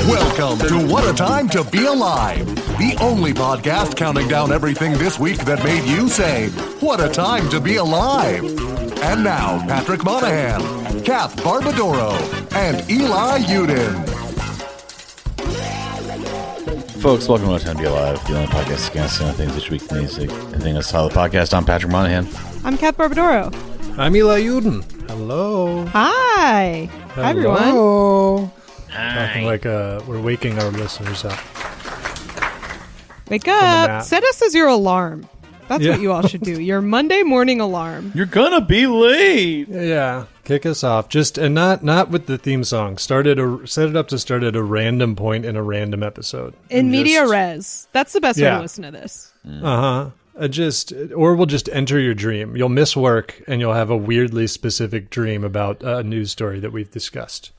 Welcome to What a Time to Be Alive, the only podcast counting down everything this week that made you say, what a time to be alive. And now, Patrick Monahan, Kath Barbadoro, and Eli Uden. Folks, welcome to What a Time to Be Alive, the only podcast discussing things each week in music. I think that's how the podcast. I'm Patrick Monahan. I'm Kath Barbadoro. I'm Eli Uden. Hello. Hi. Hi, everyone. Hello. Hi. Talking like we're waking our listeners up. Wake up. Set us as your alarm. That's what you all should do. Your Monday morning alarm. You're gonna be late. Yeah. Kick us off. And not with the theme song. Set it up to start at a random point in a random episode. In media res. That's the best way to listen to this. Uh-huh. Or we'll just enter your dream. You'll miss work and you'll have a weirdly specific dream about a news story that we've discussed.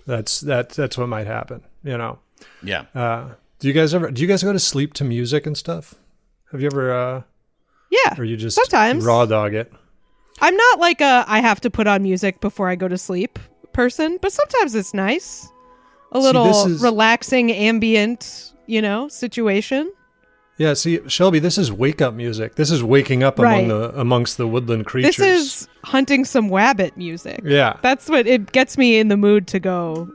That's what might happen, you know. Yeah. Do you guys go to sleep to music and stuff? Have you ever Yeah. or you just sometimes raw dog it? I'm not like I have to put on music before I go to sleep person, but sometimes it's nice. A little relaxing ambient, situation. Yeah, see, Shelby, this is wake-up music. This is waking up amongst the woodland creatures. This is hunting some wabbit music. Yeah. That's what it gets me in the mood to go,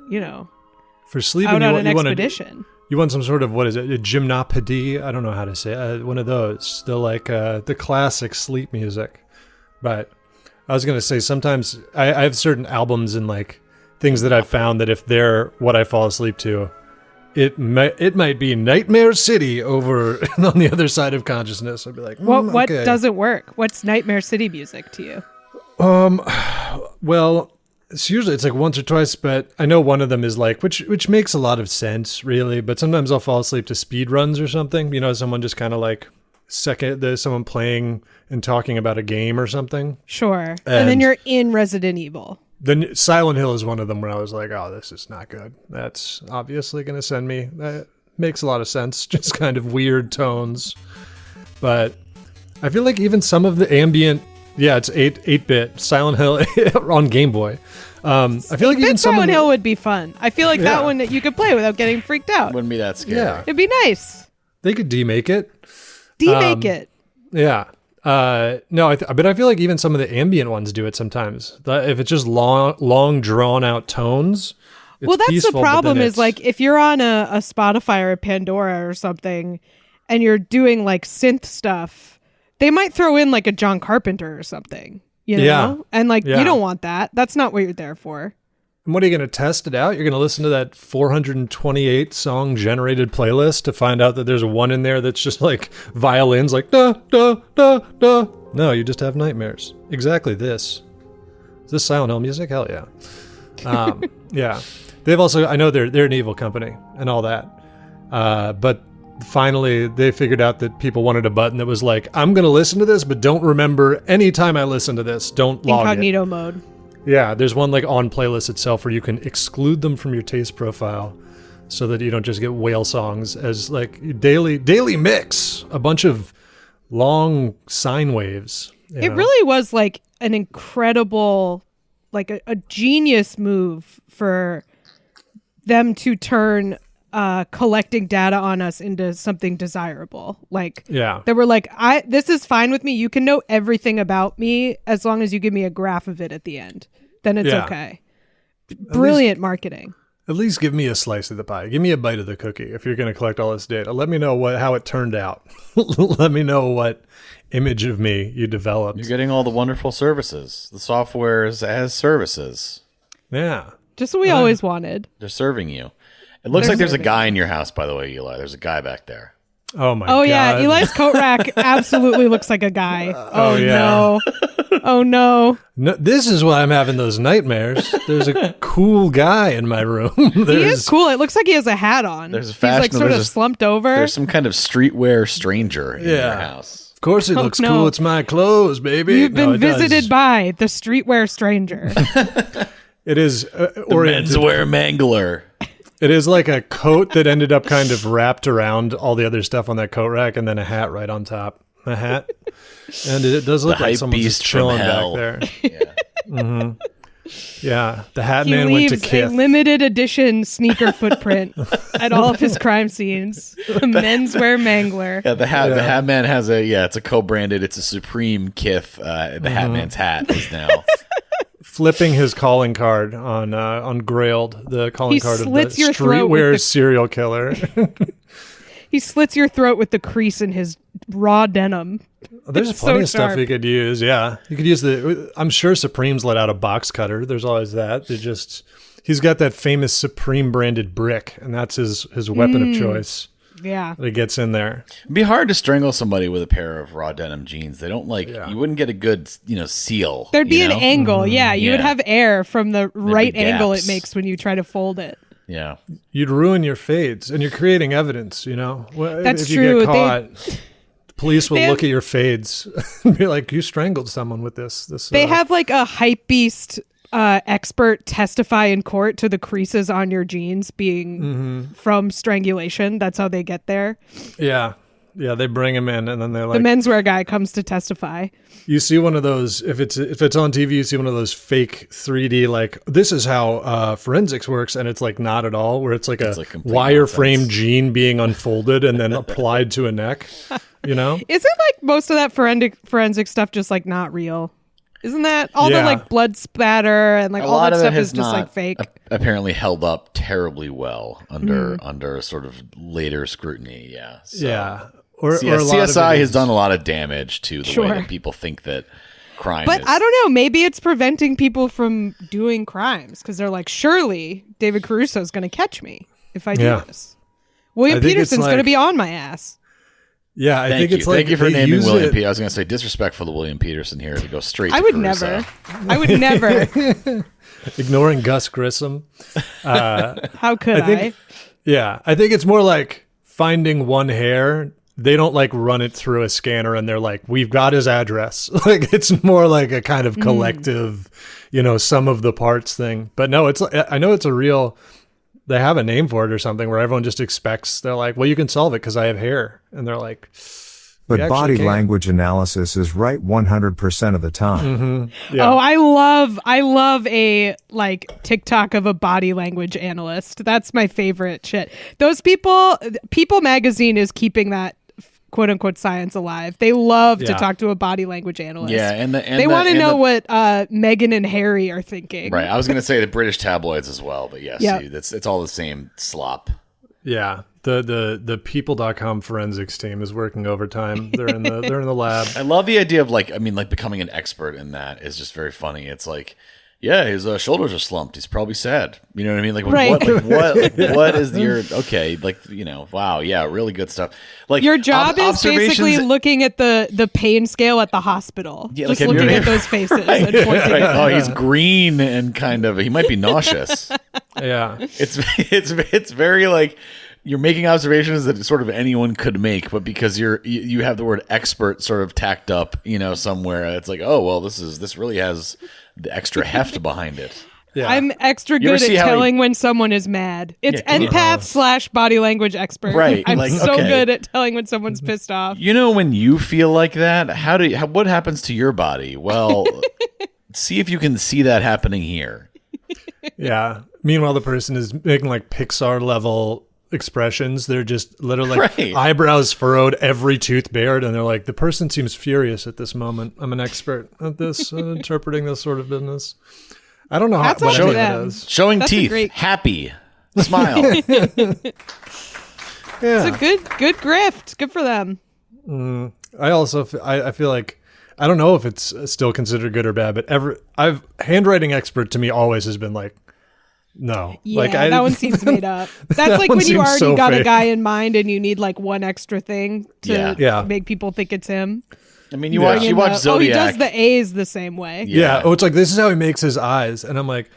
for sleeping, out on an expedition. You want some sort of, what is it, a gymnopedie? I don't know how to say it. One of those. The classic sleep music. But I was going to say, sometimes I have certain albums and things that I've found that if they're what I fall asleep to, it might be Nightmare City over on the other side of consciousness. I'd be like, what doesn't work? What's Nightmare City music to you? Well, it's like once or twice, but I know one of them is which makes a lot of sense, really. But sometimes I'll fall asleep to speed runs or something. Someone just kind of there's someone playing and talking about a game or something. Sure, and then you're in Resident Evil. Then Silent Hill is one of them where I was like, oh, this is not good. That's obviously going to send me. That makes a lot of sense. Just kind of weird tones. But I feel like even some of the ambient, it's 8-bit Silent Hill on Game Boy. I feel like even Silent Hill would be fun. I feel like that one that you could play without getting freaked out. Wouldn't be that scary. Yeah. It'd be nice. They could demake it. It. Yeah. No, but I feel like even some of the ambient ones do it sometimes. If it's just long drawn out tones, it's well, that's peaceful, the problem is if you're on a Spotify or a Pandora or something and you're doing synth stuff, they might throw in a John Carpenter or something, Yeah. And you don't want that. That's not what you're there for. And what are you going to test it out? You're going to listen to that 428 song generated playlist to find out that there's one in there that's just violins da da da da. No, you just have nightmares. Exactly this. Is this Silent Hill music? Hell yeah. Yeah. They've also, I know they're an evil company and all that. But finally they figured out that people wanted a button that was I'm going to listen to this, but don't remember any time I listen to this. Don't log Incognito mode. Yeah, there's one on playlist itself where you can exclude them from your taste profile so that you don't just get whale songs as daily mix, a bunch of long sine waves. It really was an incredible, a genius move for them to turn collecting data on us into something desirable. They were this is fine with me. You can know everything about me as long as you give me a graph of it at the end. Then it's okay. Brilliant marketing. At least give me a slice of the pie. Give me a bite of the cookie if you're going to collect all this data. Let me know how it turned out. Let me know what image of me you developed. You're getting all the wonderful services. The softwares as services. Yeah. Just what we always wanted. They're serving you. It looks like there's a guy in your house, by the way, Eli. There's a guy back there. Oh, my God. Yeah. Eli's coat rack absolutely looks like a guy. No. Oh, no. This is why I'm having those nightmares. There's a cool guy in my room. He is cool. It looks like he has a hat on. There's a fashion. He's sort of slumped over. There's some kind of streetwear stranger in your house. Of course it looks cool. It's my clothes, baby. You've been visited by the streetwear stranger. It is the menswear mangler. It is like a coat that ended up kind of wrapped around all the other stuff on that coat rack, and then a hat right on top. A hat, and it does look like someone's just chilling back there. Yeah. Mm-hmm. Yeah, the Hat He Man went to leaves a Kith. limited edition sneaker footprint at all of his crime scenes. The menswear mangler. Yeah, the Hat Man has it's a co-branded. It's a Supreme Kith. The Hat Man's hat is now Flipping his calling card on Grailed, the calling card of the slits your throat with streetwear the- serial killer. He slits your throat with the crease in his raw denim. There's It's plenty so of stuff sharp. you could use. Yeah, you could use I'm sure Supreme's let out a box cutter. There's always that. He's got that famous Supreme branded brick, and that's his weapon of choice. Yeah. That gets in there. It'd be hard to strangle somebody with a pair of raw denim jeans. They don't you wouldn't get a good, seal. There'd be you an know? angle. Yeah. You would Yeah. have air from the right angle gaps. it makes when you try to fold it. Yeah. You'd ruin your fades, and you're creating evidence. That's if you true. get caught, the police will They look at your fades and be like, "You strangled someone with this." They have like a hype beast expert testify in court to the creases on your jeans being from strangulation. That's how they get there. Yeah. They bring him in, and then they're like, The menswear guy comes to testify. you see one of those, if it's on TV, you see one of those fake 3D, like, this is how forensics works, and it's like not at all, where it's like a complete wireframe nonsense. gene being unfolded and then applied to a neck, Isn't like most of that forensic stuff just like not real? Isn't that all the Yeah. like blood spatter and like A all lot that of it stuff has is just not like fake? apparently held up terribly well under sort of later scrutiny. Yeah. So. Yeah. Or Yeah, a lot of CSI it has is- done a lot of damage to the way Sure. that people think that crime But is. I don't know. Maybe it's preventing people from doing crimes because they're like, surely David Caruso is going to catch me if I do Yeah. this. William I think it's Peterson's going to like- be on my ass. Yeah, I Thank think you. it's like Thank you for they naming use William it- Peterson. I was going to say disrespectful to William Peterson here to go straight to I would Caruso. never. I would never. ignoring Gus Grissom. How could I think, yeah, I think it's more like finding one hair. They don't like run it through a scanner and they're like, we've got his address. Like it's more like a kind of collective, sum of the parts thing. But no, I know it's a real, they have a name for it or something where everyone just expects, they're like, well, you can solve it because I have hair. And they're like, But actually body can. language analysis is right 100% of the time. yeah. Oh, I love a like TikTok of a body language analyst. That's my favorite shit. Those People magazine is keeping that quote unquote science alive. They love to Yeah. talk to a body language analyst. Yeah, and they want to know what Meghan and Harry are thinking. Right, I was going to say the British tabloids as well, but yes, Yeah. it's all the same slop. Yeah. The people.com forensics team is working overtime. They're in the lab. I love the idea of becoming an expert in that is just very funny. It's like, yeah, his shoulders are slumped. He's probably sad. You know what I mean? Like, Right. what is your okay? Like, wow, yeah, really good stuff. Like Your job is basically observations- looking at the pain scale at the hospital. Yeah, just like, have you looking ever- at those faces Right, and pointing right. at Oh, them. he's green and kind of. He might be nauseous. Yeah. It's very like you're making observations that sort of anyone could make, but because you have the word expert sort of tacked up, somewhere, it's like, oh well, this really has the extra heft behind it. Yeah. I'm extra You ever good at see how he- telling when someone is mad. It's Yeah, empath / body language expert. Right, I'm like, so okay. good at telling when someone's pissed off. When you feel like that, what happens to your body? Well, see if you can see that happening here. Yeah. Meanwhile, the person is making like Pixar level expressions. They're just literally like Right. eyebrows furrowed, every tooth bared, and they're like, the person seems furious at this moment. I'm an expert at this, interpreting this sort of business. I don't know That's what up any to of it them. is. Showing That's a teeth, great- happy, smile. It's a good grift. Good for them. I also I feel like I don't know if it's still considered good or bad, but handwriting expert to me always has been like, no. Yeah, that one seems made up. That's like one when you seems already so got a fake. guy in mind and you need like one extra thing to Yeah. make people think it's him. I mean, you Yeah. watch Bring in the- Zodiac. Oh, he does the A's the same way. Yeah. Oh, it's like, this is how he makes his eyes. And I'm like,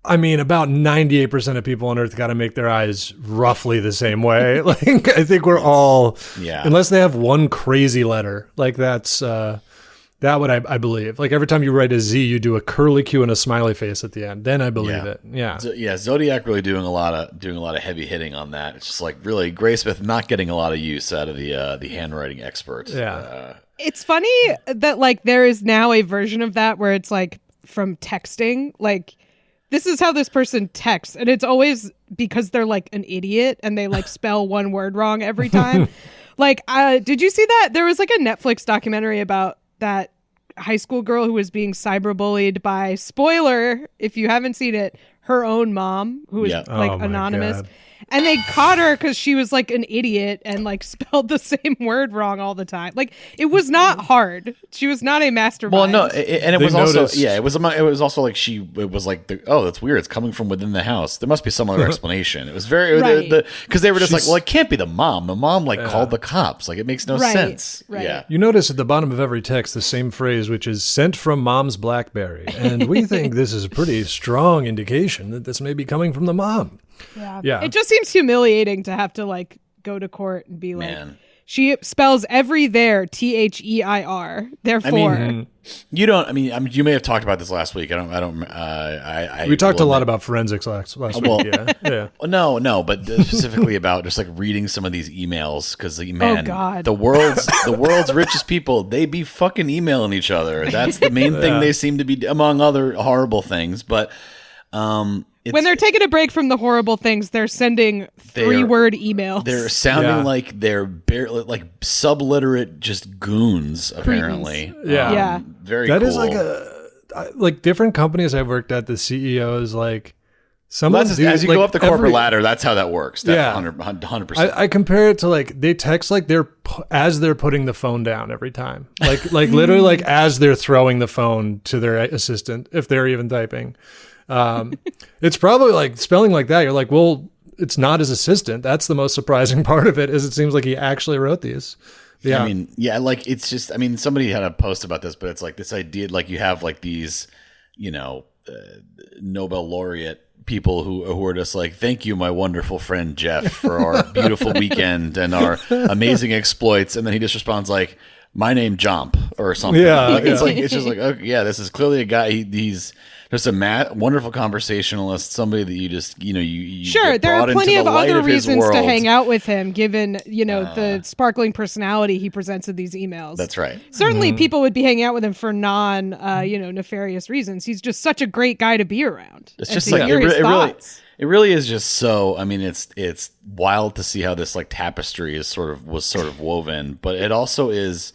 I mean, about 98% of people on Earth got to make their eyes roughly the same way. Like, I think we're all, Yeah. unless they have one crazy letter, like that's, that would I believe. Like every time you write a Z, you do a curly Q and a smiley face at the end. Then I believe it. Yeah. Zodiac really doing a lot of heavy hitting on that. It's just like really Graysmith not getting a lot of use out of the handwriting expert. Yeah. It's funny that like there is now a version of that where it's like from texting. Like, this is how this person texts, and it's always because they're like an idiot and they like spell one word wrong every time. Like, did you see that? There was like a Netflix documentary about that high school girl who was being cyberbullied by, spoiler, if you haven't seen it, her own mom, who was like anonymous. And they caught her because she was like an idiot and like spelled the same word wrong all the time. Like, it was not hard. She was not a mastermind. Well, no, and it was also it was also like it was like that's weird. It's coming from within the house. There must be some other explanation. It was very because they were just like, well, it can't be the mom. The mom like called the cops. Like, it makes no sense. Right. Yeah. You notice at the bottom of every text the same phrase, which is sent from mom's BlackBerry, and we think this is a pretty strong indication that this may be coming from the mom. Yeah. It just seems humiliating to have to like go to court and be like, Man. She spells every there THEIR. Therefore, you don't. I mean, you may have talked about this last week. We talked a lot about forensics last week. Yeah. No, but specifically about just like reading some of these emails because man, the world's richest people, they be fucking emailing each other. That's the main thing they seem to be, among other horrible things. But when they're taking a break from the horrible things, they're sending 3-word emails. They're sounding like they're barely like subliterate, just goons. Apparently, very. That cool. is like different companies I've worked at. The CEO is like some. As you go up the corporate ladder, that's how that works. 100%. I compare it to like they text like as they're putting the phone down every time, like literally like as they're throwing the phone to their assistant if they're even typing. It's probably like spelling like that. You're like, well, it's not his assistant. That's the most surprising part of it, is it seems like he actually wrote these. Yeah. I mean, like it's just, I mean, somebody had a post about this, but it's like this idea, like you have like these, Nobel laureate people who are just like, thank you, my wonderful friend Jeff, for our beautiful weekend and our amazing exploits. And then he just responds like, my name Jomp or something. It's just like, okay, this is clearly a guy. He's just a wonderful conversationalist, somebody that you just, you sure, there are plenty of other reasons to hang out with him, given, the sparkling personality he presents in these emails. That's right. Certainly people would be hanging out with him for nefarious reasons. He's just such a great guy to be around. It's just like, it really is just so, I mean, it's wild to see how this like tapestry was sort of woven, but it also is,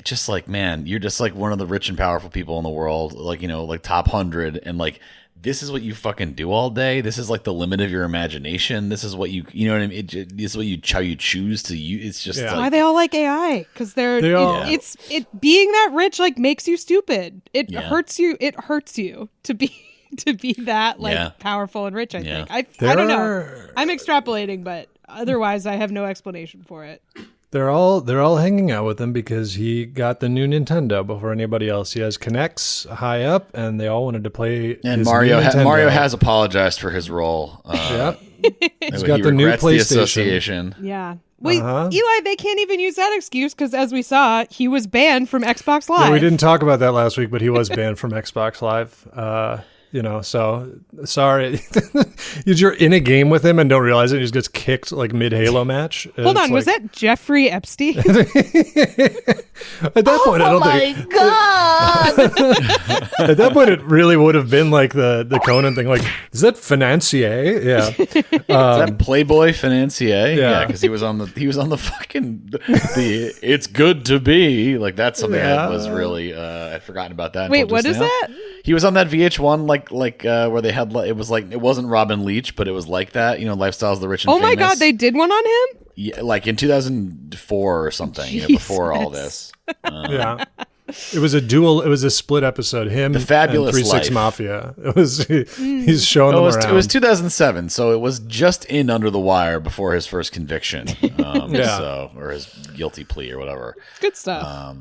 just like, man, you're just like one of the rich and powerful people in the world, like, like top 100, and like, this is what you fucking do all day. This is like the limit of your imagination. This is what you know what I mean? This is how you choose to use. It's just like, why they all like AI, because it's being that rich like makes you stupid. It hurts you. It hurts you to be that like powerful and rich. I think I don't know. I'm extrapolating, but otherwise I have no explanation for it. They're all hanging out with him because he got the new Nintendo before anybody else. He has connects high up, and they all wanted to play. And Mario has apologized for his role. He's got the new PlayStation. Yeah. Wait, Eli, they can't even use that excuse because, as we saw, he was banned from Xbox Live. Yeah, we didn't talk about that last week, but he was banned from Xbox Live. So sorry. You're in a game with him and don't realize it. He just gets kicked like mid Halo match. Hold on, was that Jeffrey Epstein? At that point, I don't think. Oh my god! At that point, it really would have been like the Conan thing. Like, is that financier? Yeah. Is that Playboy financier? Yeah, because he was on the fucking the It's Good to Be. Like, that's something that was really I'd forgotten about that. Wait, what is that? He was on that VH1 like where they had it was like, it wasn't Robin Leach, but it was like that, Lifestyles of the Rich and Famous. Oh my god, they did one on him? Yeah, like in 2004 or something, before all this. It was a split episode. Him, The Fabulous and 3 6 Life. Mafia. It was he's showing them around. It was 2007, so it was just in Under the Wire before his first conviction, or his guilty plea or whatever. Good stuff.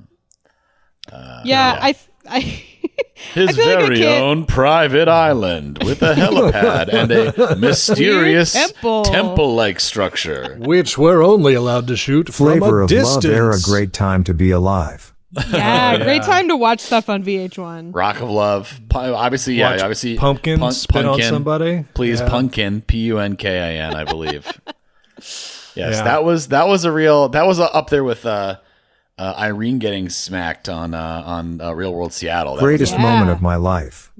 His very own private island with a helipad and a mysterious temple-like structure, which we're only allowed to shoot from Flavor a of distance. Love era, great time to be alive. Yeah, great time to watch stuff on VH1. Rock of Love, obviously, obviously, Pumpkin, spin on somebody. Please, Punkin, Punkin, I believe. Yes, that was up there with Irene getting smacked on Real World Seattle. That Greatest Yeah. moment of my life.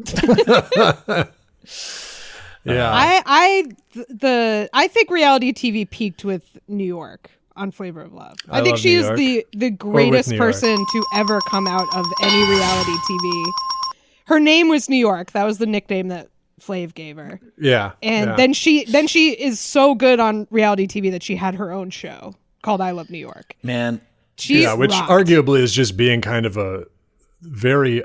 Yeah. I think reality TV peaked with New York on Flavor of Love. I think love she New is York. the with greatest New York. person to ever come out of any reality TV. Her name was New York. That was the nickname that Flav gave her. Yeah. And yeah. then she is so good on reality TV that she had her own show called I Love New York. Man, She Yeah, which rocked. arguably is just being kind of a very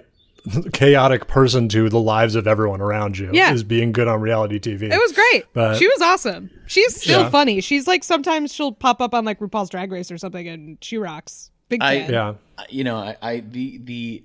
chaotic person to the lives of everyone around you. Yeah. Is being good on reality TV. It was great. But- She was awesome. She's still Yeah. funny. She's like sometimes she'll pop up on like RuPaul's Drag Race or something, and she rocks. Big fan. Yeah. you know, the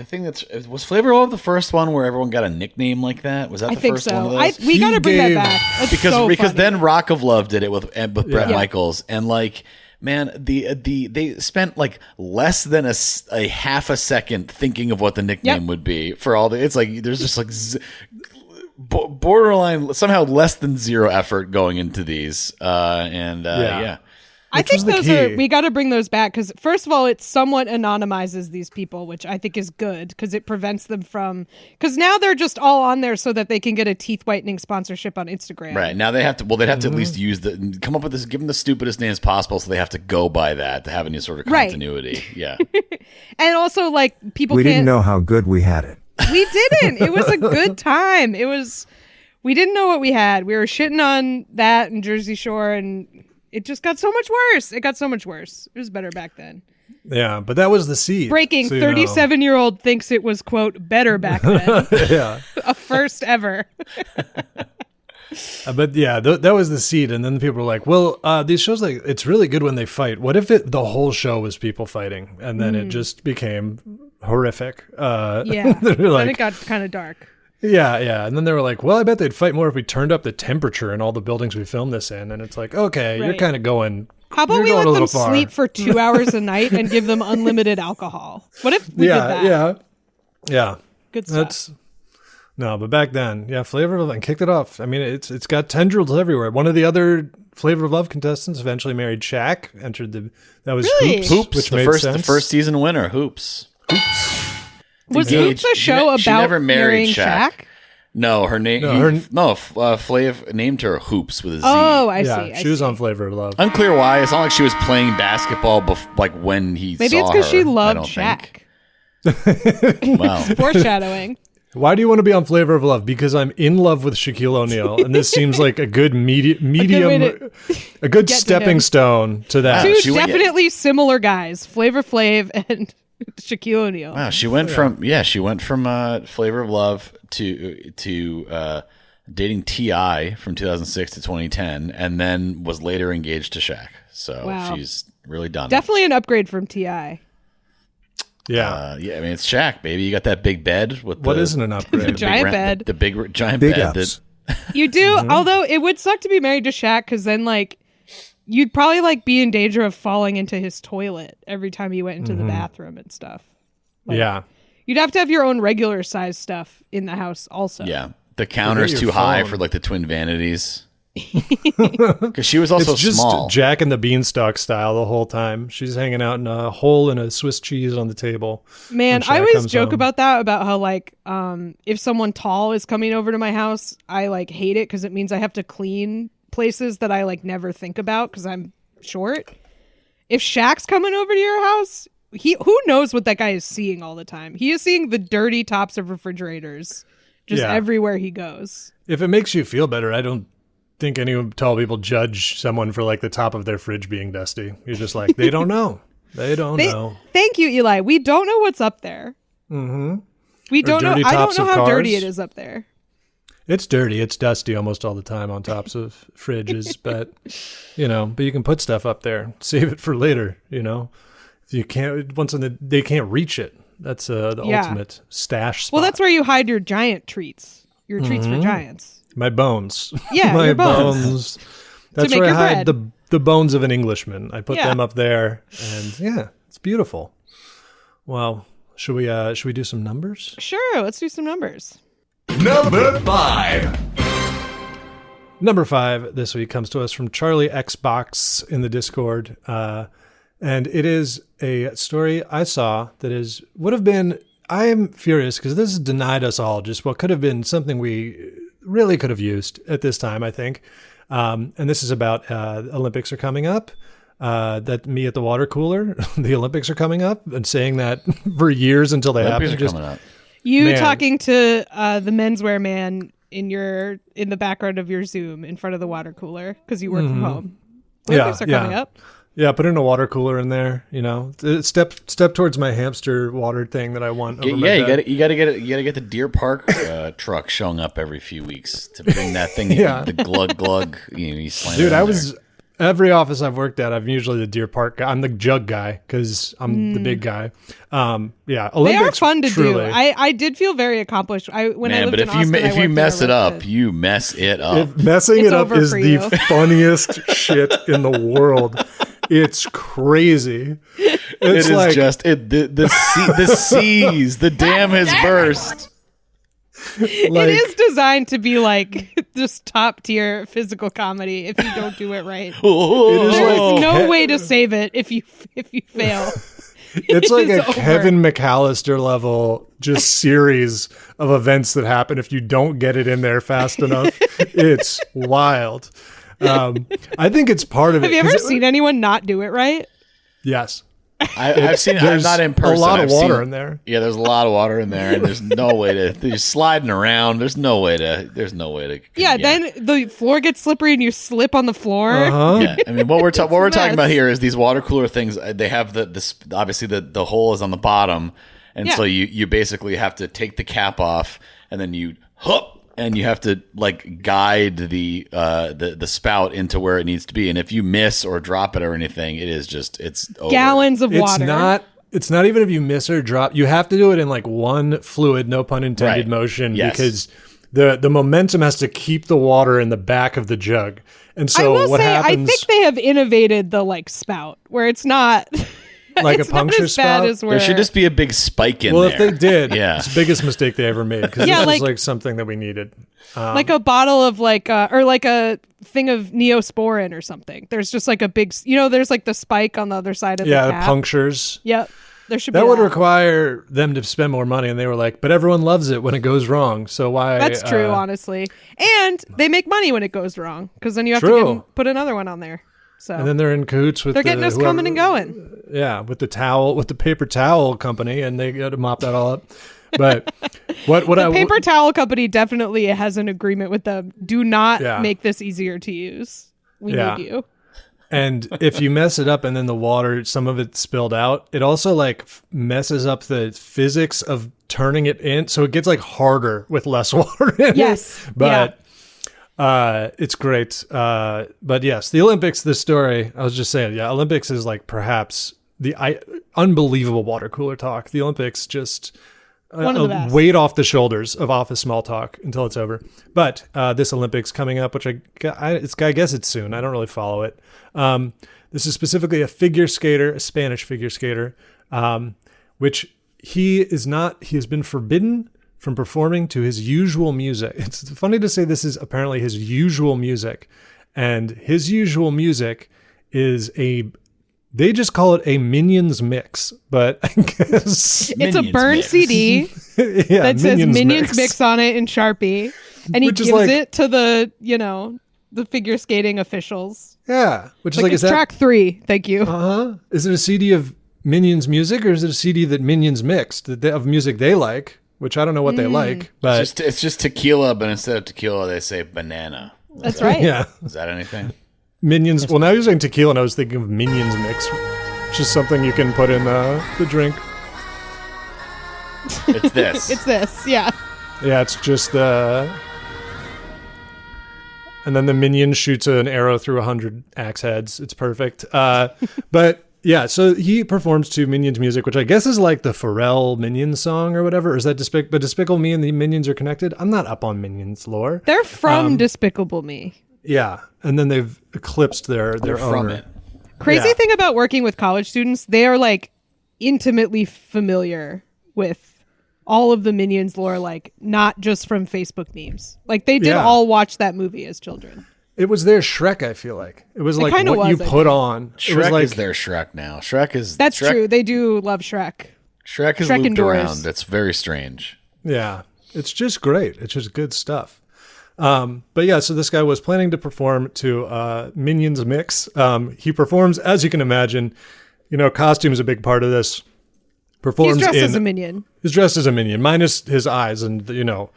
thing was Flavor of Love the first one where everyone got a nickname like that? Was that I the think first one of so. those? We got to bring that gave- back. That's because so funny. then Rock of Love did it with Bret Yeah. Michaels, and like, man, they spent like less than a half a second thinking of what the nickname Yep. would be for all the. It's like there's just like borderline somehow less than zero effort going into these, yeah. I Which was think the those are key. we got to bring those back because first of all, it somewhat anonymizes these people, which I think is good because it prevents them from because now they're just all on there so that they can get a teeth whitening sponsorship on Instagram. Right now they have to. Well, they'd have to at Mm-hmm. least use come up with this, give them the stupidest names possible, so they have to go by that to have any sort of Right. continuity. Yeah, And also, like people We can't. didn't know how good we had it. We didn't. It was a good time. We didn't know what we had. We were shitting on that and Jersey Shore, and it just got so much worse. It got so much worse. It was better back then. Yeah. But that was the seed. Breaking, so you know. 37-year-old thinks it was, quote, better back then. Yeah. A first ever. But yeah, that was the seed. And then people were like, well, these shows, like, it's really good when they fight. What if the whole show was people fighting? And then it just became horrific. Yeah. they're Then like, it got kind of dark. yeah. And then they were like, well, I bet they'd fight more if we turned up the temperature in all the buildings we filmed this in. And it's like, okay, you're Right. kind of going. How about you're we going let a them little far. sleep for 2 hours a night and give them unlimited alcohol? What if we did that? Yeah. Good stuff. That's no, but back then, yeah, Flavor of Love and kicked it off. I mean, it's got tendrils everywhere. One of the other Flavor of Love contestants eventually married Shaq. That was Really? Hoops, which the made first sense. the first season winner, Hoops. Was Engaged. Hoops a show She about never married marrying Shaq. Shaq? No, her name. Flav named her Hoops with a Z. Oh, I Yeah, see. she was on Flavor of Love. Unclear why. It's not like she was playing basketball like when he Maybe saw it's because her, she I loved don't Shaq. think. Wow. Foreshadowing. Why do you want to be on Flavor of Love? Because I'm in love with Shaquille O'Neal, and this seems like a good medium, way to a good get to stepping him. stone to that. Two she went- definitely similar guys, Flavor Flav and Shaquille O'Neal. Wow, she went from Flavor of Love to dating T.I. from 2006 to 2010, and then was later engaged to Shaq. So Wow. she's really done. Definitely an upgrade from Ti. Yeah. Yeah, I mean it's Shaq, baby. You got that big bed with What the, isn't an upgrade? Giant bed. the big giant Big bed. ups. You do, although it would suck to be married to Shaq because then like you'd probably like be in danger of falling into his toilet every time you went into the bathroom and stuff. Yeah. You'd have to have your own regular size stuff in the house also. Yeah, the counter's your too high phone. for like the twin vanities. Because she was also It's just small. Jack and the Beanstalk style the whole time. She's hanging out in a hole in a Swiss cheese on the table. Man, when I Shaq always comes joke home. about that, about how like if someone tall is coming over to my house, I like hate it because it means I have to clean places that I like never think about because I'm short. If Shaq's coming over to your house, who knows what that guy is seeing all the time? He is seeing the dirty tops of refrigerators just Yeah. everywhere he goes. If it makes you feel better, I don't think any tall people judge someone for like the top of their fridge being dusty. You're just like, they don't know. They don't know. Thank you, Eli. We don't know what's up there. Mm-hmm. We don't know. dirty I don't tops know of how dirty cars. it is up there. It's dirty. It's dusty almost all the time on tops of fridges, but you can put stuff up there, save it for later. If you can't, they can't reach it. That's the Yeah. ultimate stash spot. Well, that's where you hide your giant treats. Your treats for giants. My bones. Yeah, my your bones. That's make where I your hide bread. the bones of an Englishman. I put Yeah. them up there, and yeah, it's beautiful. Well, should we do some numbers? Sure, let's do some numbers. Number 5. Number 5 this week comes to us from Charlie Xbox in the Discord. And it is a story I saw that would have been, I am furious because this has denied us all just what could have been something we really could have used at this time, I think. And this is about Olympics are coming up. That me at the water cooler, the Olympics are coming up, and saying that for years until they Olympics happen. are coming up. You talking to the menswear man in the background of your Zoom in front of the water cooler because you work from home. Olympics are coming up. Yeah, putting a water cooler in there, step towards my hamster water thing that I want. Over my bed. you gotta get the Deer Park truck showing up every few weeks to bring that thing. The glug glug. You slam Dude, it in every office I've worked at, I'm usually the Deer Park guy. I'm the jug guy because I'm the big guy. Olympics, they are fun to truly. do. I did feel very accomplished. When I lived in Austin, if you mess it up, you mess it up. Messing it up is the you. funniest shit in the world. It's crazy. It's the seas. The dam has burst. It is designed to be like just top tier physical comedy if you don't do it right. There's no way to save it if you fail. It's like a Kevin McAllister level just series of events that happen if you don't get it in there fast enough. It's wild. I think it's part of it. Have you ever seen anyone not do it right? Yes. I've seen it. I'm not in person. A lot of water in there. Yeah, there's a lot of water in there, and there's no way to. They're sliding around. There's no way to. Yeah, then the floor gets slippery and you slip on the floor. Uh-huh. Yeah, I mean, what we're talking about here is these water cooler things. They have obviously the hole is on the bottom, and so you basically have to take the cap off, and then you hook. And you have to guide the spout into where it needs to be. And if you miss or drop it or anything, it's over. Gallons of water. It's not even if you miss or drop. You have to do it in one fluid, no pun intended, motion because the momentum has to keep the water in the back of the jug. And so I will say, happens? I think they have innovated the spout where it's not. Like it's a puncture not as bad spout? as There should just be a big spike in well, there. if they did, yeah. it's the biggest mistake they ever made because this was something that we needed. Like a bottle of or like a thing of Neosporin or something. There's just a big, there's the spike on the other side of the cap. Punctures. Yep. There should be that would require them to spend more money, and they were like, but everyone loves it when it goes wrong, so why? That's true, honestly. And they make money when it goes wrong because then you have to put another one on there. So and then they're in cahoots with they're getting us coming and going. Yeah, with the paper towel company, and they got to mop that all up. But the paper towel company definitely has an agreement with them. Do not make this easier to use. We need you. And if you mess it up and then the water, some of it spilled out, it also messes up the physics of turning it in, so it gets harder with less water in it. Yes, but. It's great. But yes, the Olympics, the story, I was just saying, Olympics is perhaps the unbelievable water cooler talk. The Olympics just one of the best. Weight off the shoulders of office small talk until it's over. But this Olympics coming up, which I guess it's soon. I don't really follow it. This is specifically a Spanish figure skater, which he has been forbidden from performing to his usual music. It's funny to say this is apparently his usual music. And his usual music is they just call it a Minions mix, but I guess... It's a burned CD that says Minions mix on it in Sharpie. And he gives it to the figure skating officials. Yeah. Which is track 3. Thank you. Uh-huh. Is it a CD of Minions music, or is it a CD that Minions mixed of music they like? Which I don't know what they like, but it's just tequila, but instead of tequila, they say banana. That's right. Yeah. Is that anything? Minions. Well, now you're saying tequila, and I was thinking of Minions mix, which is something you can put in the drink. It's this. It's this. Yeah. Yeah, it's just and then the minion shoots an arrow through 100 axe heads. It's perfect. But. Yeah, so he performs to Minions music, which I guess is like the Pharrell Minions song or whatever. Or is that Despicable Me and the Minions are connected? I'm not up on Minions lore. They're from Despicable Me. Yeah, and then they've eclipsed their owner. From it. Crazy thing about working with college students, they are intimately familiar with all of the Minions lore, not just from Facebook memes. They did all watch that movie as children. It was their Shrek, I feel like. It was like kinda what you was, I put think. on. It was Shrek like, is their Shrek now. That's true. They do love Shrek. Shrek is Shrek looped indoors. around. It's very strange. Yeah, it's just great. It's just good stuff. But yeah, so this guy was planning to perform to Minions Mix. He performs, as you can imagine, costume is a big part of this. Performs He's dressed as a minion. He's dressed as a minion, minus his eyes and, the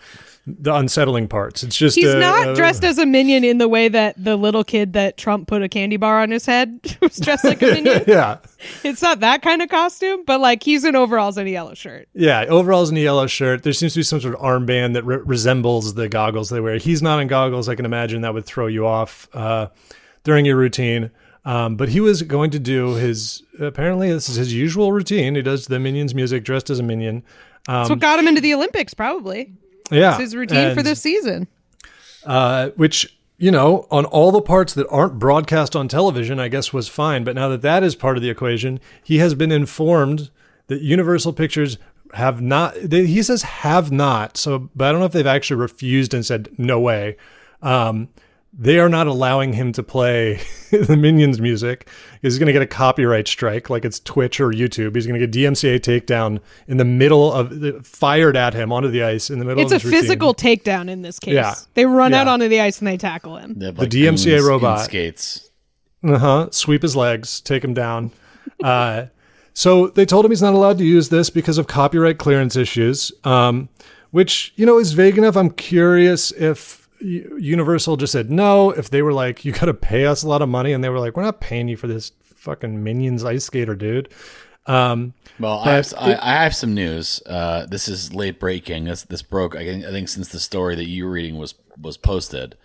unsettling parts. It's just He's not dressed as a minion in the way that the little kid that Trump put a candy bar on his head was dressed like a minion. Yeah. It's not that kind of costume, but like he's in overalls and a yellow shirt. Yeah, overalls and a yellow shirt. There seems to be some sort of armband that resembles the goggles they wear. He's not in goggles. I can imagine that would throw you off during your routine. But he was going to do apparently this is his usual routine. He does the Minions music dressed as a minion. That's what got him into the Olympics, probably. Yeah. It's his routine for this season. Which, on all the parts that aren't broadcast on television, I guess was fine. But now that is part of the equation, he has been informed that Universal Pictures have not, he says have not. So, but I don't know if they've actually refused and said, no way. They are not allowing him to play the Minions music. He's going to get a copyright strike like it's Twitch or YouTube. He's going to get DMCA takedown in the middle of, fired at him onto the ice in the middle of his routine. It's a physical takedown in this case. Yeah. They run out onto the ice and they tackle him. They have, The DMCA goons in robot. skates. Sweep his legs, take him down. So they told him he's not allowed to use this because of copyright clearance issues, which, is vague enough. I'm curious if Universal just said no, if they were like, you got to pay us a lot of money, and they were like, we're not paying you for this fucking Minions ice skater, dude. Well, I have some news. This is late breaking. This broke, I think, since the story that you were reading was posted.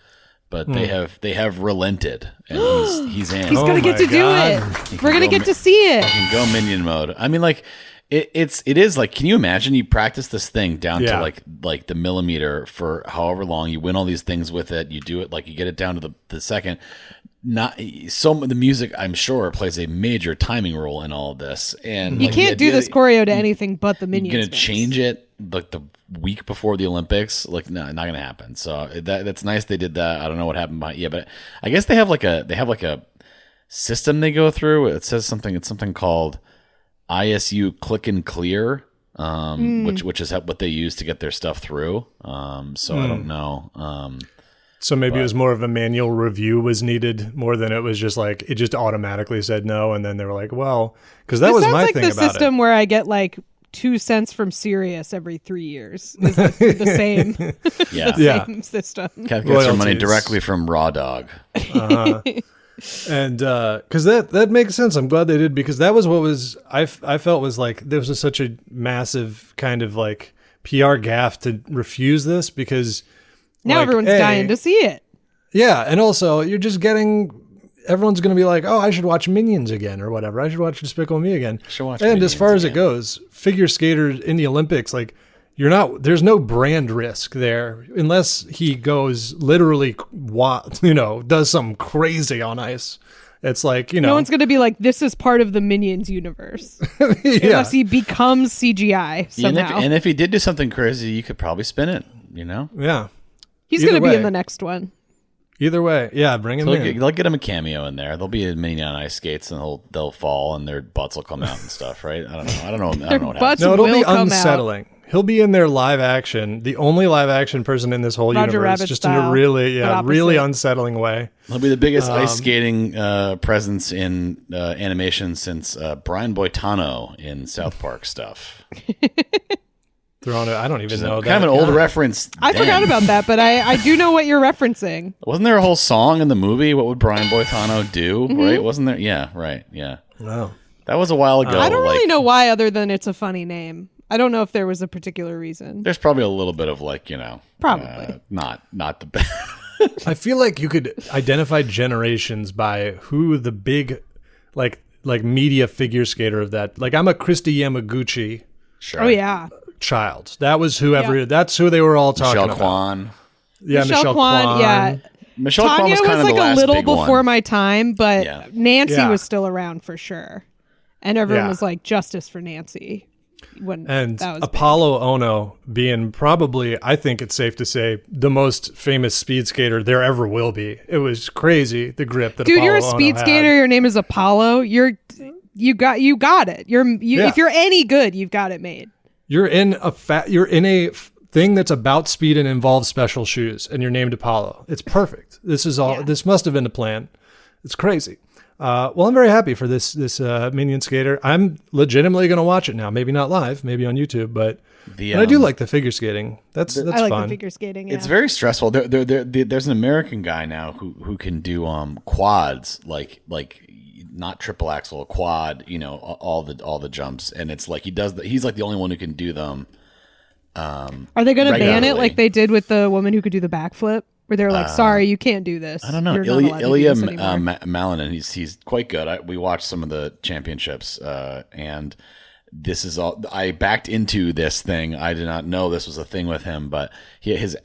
But they have relented, and he's in. He's gonna get to do it. We're gonna get to see it. He can go minion mode. I mean, like it is like. Can you imagine? You practice this thing down to like the millimeter for however long. You win all these things with it. You do it like you get it down to the second. Not the music, I'm sure, plays a major timing role in all of this. And you can't do this choreo to anything but the Minions. You're gonna change it like the week before the Olympics? Like, no, not gonna happen. So that's nice they did that. I don't know what happened behind. Yeah, but I guess they have like a system they go through. It says something. It's something called ISU Click and Clear, which is what they use to get their stuff through. So I don't know. So maybe it was more of a manual review was needed more than it was just like it just automatically said no, and then they were like, well, because that was my thing about it. It sounds like the system where I get like 2 cents from Sirius every 3 years. Is the same, same system. Gets their money directly from Raw Dog. And because that makes sense. I'm glad they did, because that was what was I felt was like this was such a massive kind of like PR gaffe to refuse this, because now everyone's dying to see it. Yeah, and also you're just everyone's going to be like, oh, I should watch Minions again or whatever. I should watch Despicable Me again. And as far as it goes, figure skaters in the Olympics, like there's no brand risk there unless he goes literally, does something crazy on ice. It's like, no one's going to be like, this is part of the Minions universe. Unless he becomes CGI somehow. And if he did do something crazy, you could probably spin it, Yeah. He's going to be in the next one. Either way, yeah, bring him in. They'll get him a cameo in there. They'll be a minion on ice skates, and they'll fall, and their butts will come out and stuff, right? I don't know what happens. No, it'll be unsettling. He'll be in there live action, the only live action person in this whole Roger universe, Rabbit just style, in a really unsettling way. He'll be the biggest ice skating presence in animation since Brian Boitano in South Park stuff. I don't even know that. Kind of an old reference. I forgot about that, but I do know what you're referencing. Wasn't there a whole song in the movie? What would Brian Boitano do? Mm-hmm. Right? Wasn't there? Yeah, right. Yeah. Wow. That was a while ago. I don't really know why, other than it's a funny name. I don't know if there was a particular reason. There's probably a little bit of like, probably not the best. I feel like you could identify generations by who the big like media figure skater of that. Like, I'm a Christy Yamaguchi. Sure. Oh yeah. Child. That was that's who they were all talking about. Kwan. Yeah, Michelle Kwan. Yeah. Michelle Tanya Kwan was kind of like the last a little big before one. my time, but Nancy Yeah. was still around for sure. And everyone was like, justice for Nancy. when And that was Apollo Ono being probably, I think it's safe to say, the most famous speed skater there ever will be. It was crazy, the grip that Dude, Apollo you're a Ono speed had. skater. Your name is Apollo. You got it. Yeah. If you're any good, you've got it made. You're in a thing that's about speed and involves special shoes, and you're named Apollo. It's perfect. This is all. Yeah. This must have been the plan. It's crazy. Well, I'm very happy for this Minion skater. I'm legitimately going to watch it now. Maybe not live, maybe on YouTube, but and I do like the figure skating. That's I like fun. the figure skating. Yeah. It's very stressful. There's an American guy now who can do quads, like not triple axle, quad. You know, all the jumps, and it's like he's like the only one who can do them. Are they going to ban it regularly. like they did with the woman who could do the backflip? Where they're like, sorry, you can't do this. I don't know. You're not allowed to do Ilya this anymore." Malinin, he's quite good. We watched some of the championships, and this is all. I backed into this thing. I did not know this was a thing with him, but his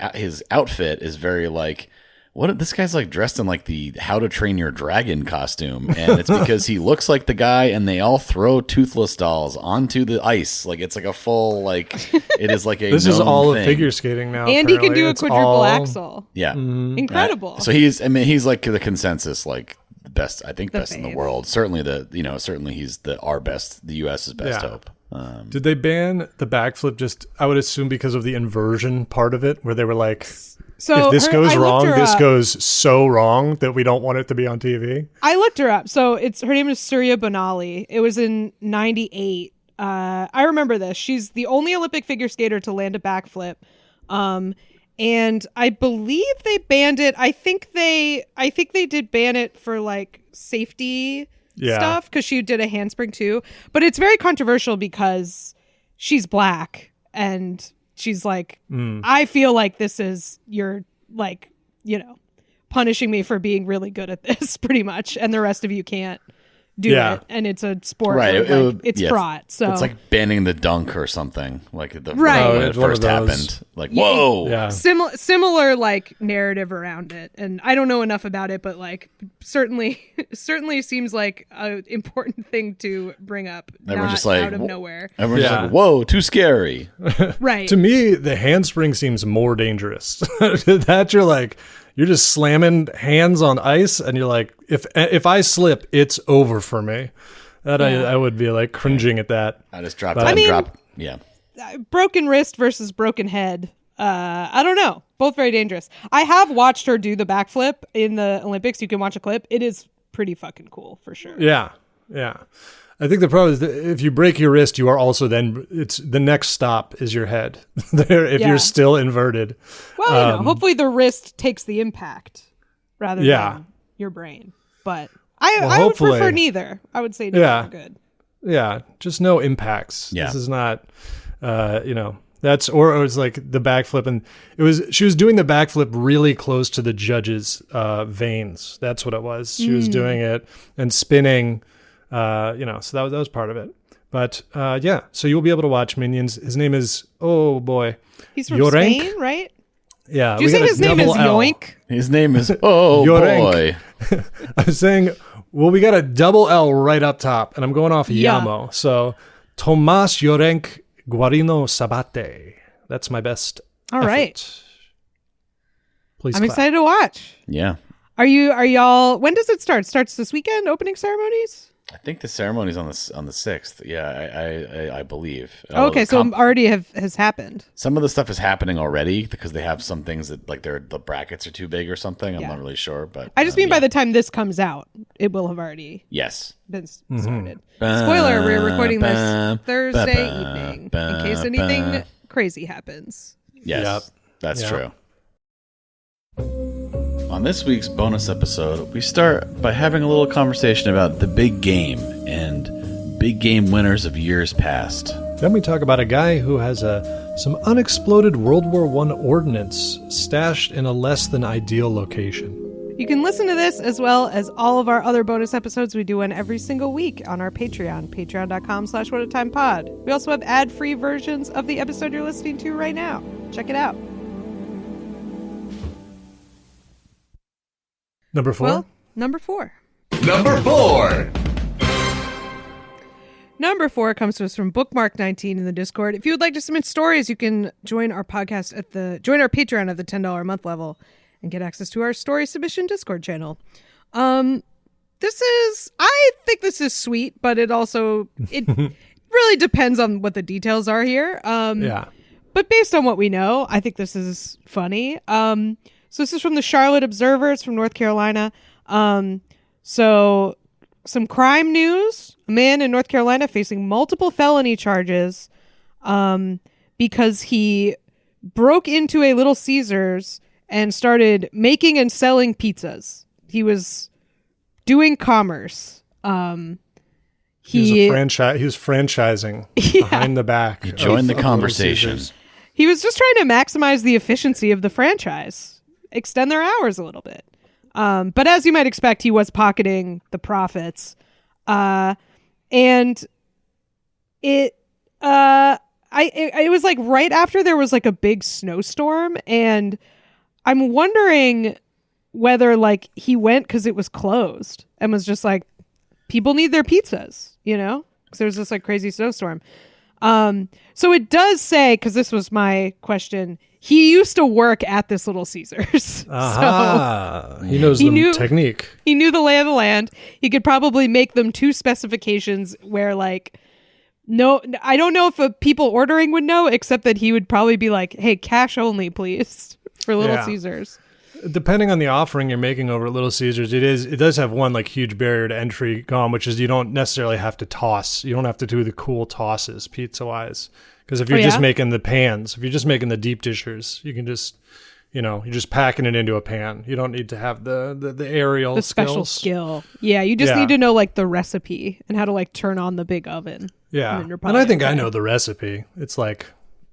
outfit is very like. What this guy's like dressed in like the How to Train Your Dragon costume, and it's because he looks like the guy, and they all throw toothless dolls onto the ice, like it's like a full like it is like a. This is known all thing. of figure skating now. And he can apparently. do a It's quadruple all- axel. Yeah, Incredible. So he's like the consensus like the best. I think The best in the fave. world. Certainly certainly he's our best, the U.S.'s best Yeah. hope. Did they ban the backflip just, I would assume, because of the inversion part of it, where they were like, So if this I goes looked wrong, her this up. goes so wrong that we don't want it to be on TV? I looked her up. So her name is Surya Bonali. It was in '98. I remember this. She's the only Olympic figure skater to land a backflip. And I believe they banned it. I think they did ban it for like safety stuff because she did a handspring too. But it's very controversial because she's black and she's like, I feel like this is you're like, punishing me for being really good at this pretty much, and the rest of you can't do it. And it's a sport, Right? where, it's fraught. So it's like banning the dunk or something. Like Right. when it It's one of first those. happened. Like whoa. Yeah. similar like narrative around it, and I don't know enough about it, but like certainly seems like an important thing to bring up. Everyone's not just like out of nowhere, Everyone's just Yeah. like, whoa, too scary. right? To me, the handspring seems more dangerous. That you're just slamming hands on ice, and you're like, if I slip, it's over for me. That I would be like cringing at that. I just dropped. But- Yeah. Broken wrist versus broken head. I don't know. Both very dangerous. I have watched her do the backflip in the Olympics. You can watch a clip. It is pretty fucking cool for sure. Yeah. I think the problem is that if you break your wrist, you are also it's the next stop is your head. There, if Yeah. you're still inverted. Well, hopefully the wrist takes the impact rather than your brain. But I would prefer hopefully. neither. I would say neither are good. Yeah, just no impacts. Yeah. This is not, that's or it was like the backflip, and she was doing the backflip really close to the judge's veins. That's what it was. She was doing it and spinning, so that was part of it. But so you'll be able to watch Minions. His name is He's from Yorenk? Spain, right? Yeah. Do you we say got a his name is double L. Yoink? His name is boy. Yorenk. I was saying, we got a double L right up top, and I'm going off Yeah. Yamo. So, Tomas Yorenk Guarino Sabate. That's my best. All effort. right. Please I'm clap. excited to watch. Yeah. Are y'all? When does it start? Starts this weekend. Opening ceremonies. I think the ceremony's on the 6th. Yeah, I believe. Okay, so already has happened. Some of the stuff is happening already because they have some things that like the brackets are too big or something. I'm not really sure, but I just mean by the time this comes out, it will have already yes. been started. Spoiler: we're recording this Thursday evening in case anything crazy happens. Yes, Yep. that's Yep. true. On this week's bonus episode, we start by having a little conversation about the big game and big game winners of years past. Then we talk about a guy who has some unexploded World War I ordnance stashed in a less than ideal location. You can listen to this as well as all of our other bonus episodes. We do one every single week on our Patreon, patreon.com/whatatimepod. We also have ad-free versions of the episode you're listening to right now. Check it out. Number 4? Well, number 4. Number 4. Number 4 comes to us from Bookmark19 in the Discord. If you would like to submit stories, you can join our podcast join our Patreon at the $10 a month level and get access to our story submission Discord channel. I think this is sweet, but it really depends on what the details are here. But based on what we know, I think this is funny. So this is from the Charlotte Observer. It's from North Carolina. So some crime news. A man in North Carolina facing multiple felony charges because he broke into a Little Caesars and started making and selling pizzas. He was doing commerce. He was franchising behind the back. He joined the conversation. He was just trying to maximize the efficiency of the franchise, extend their hours a little bit. But as you might expect, he was pocketing the profits. And it was like right after there was like a big snowstorm, and I'm wondering whether like he went because it was closed and was just like, people need their pizzas, because there's this like crazy snowstorm. So it does say, because this was my question, he used to work at this Little Caesars. So he knows the technique. He knew the lay of the land. He could probably make them to specifications where like, no, I don't know if people ordering would know, except that he would probably be like, hey, cash only, please, for Little Caesars. Depending on the offering you're making over at Little Caesars, it does have one like huge barrier to entry gone, which is you don't necessarily have to toss. You don't have to do the cool tosses pizza wise. Because if you're just making the pans, if you're just making the deep dishers, you can just, you're just packing it into a pan. You don't need to have the aerial the special skill. Yeah, you just need to know like the recipe and how to like turn on the big oven. Yeah, and I think I know the recipe. It's like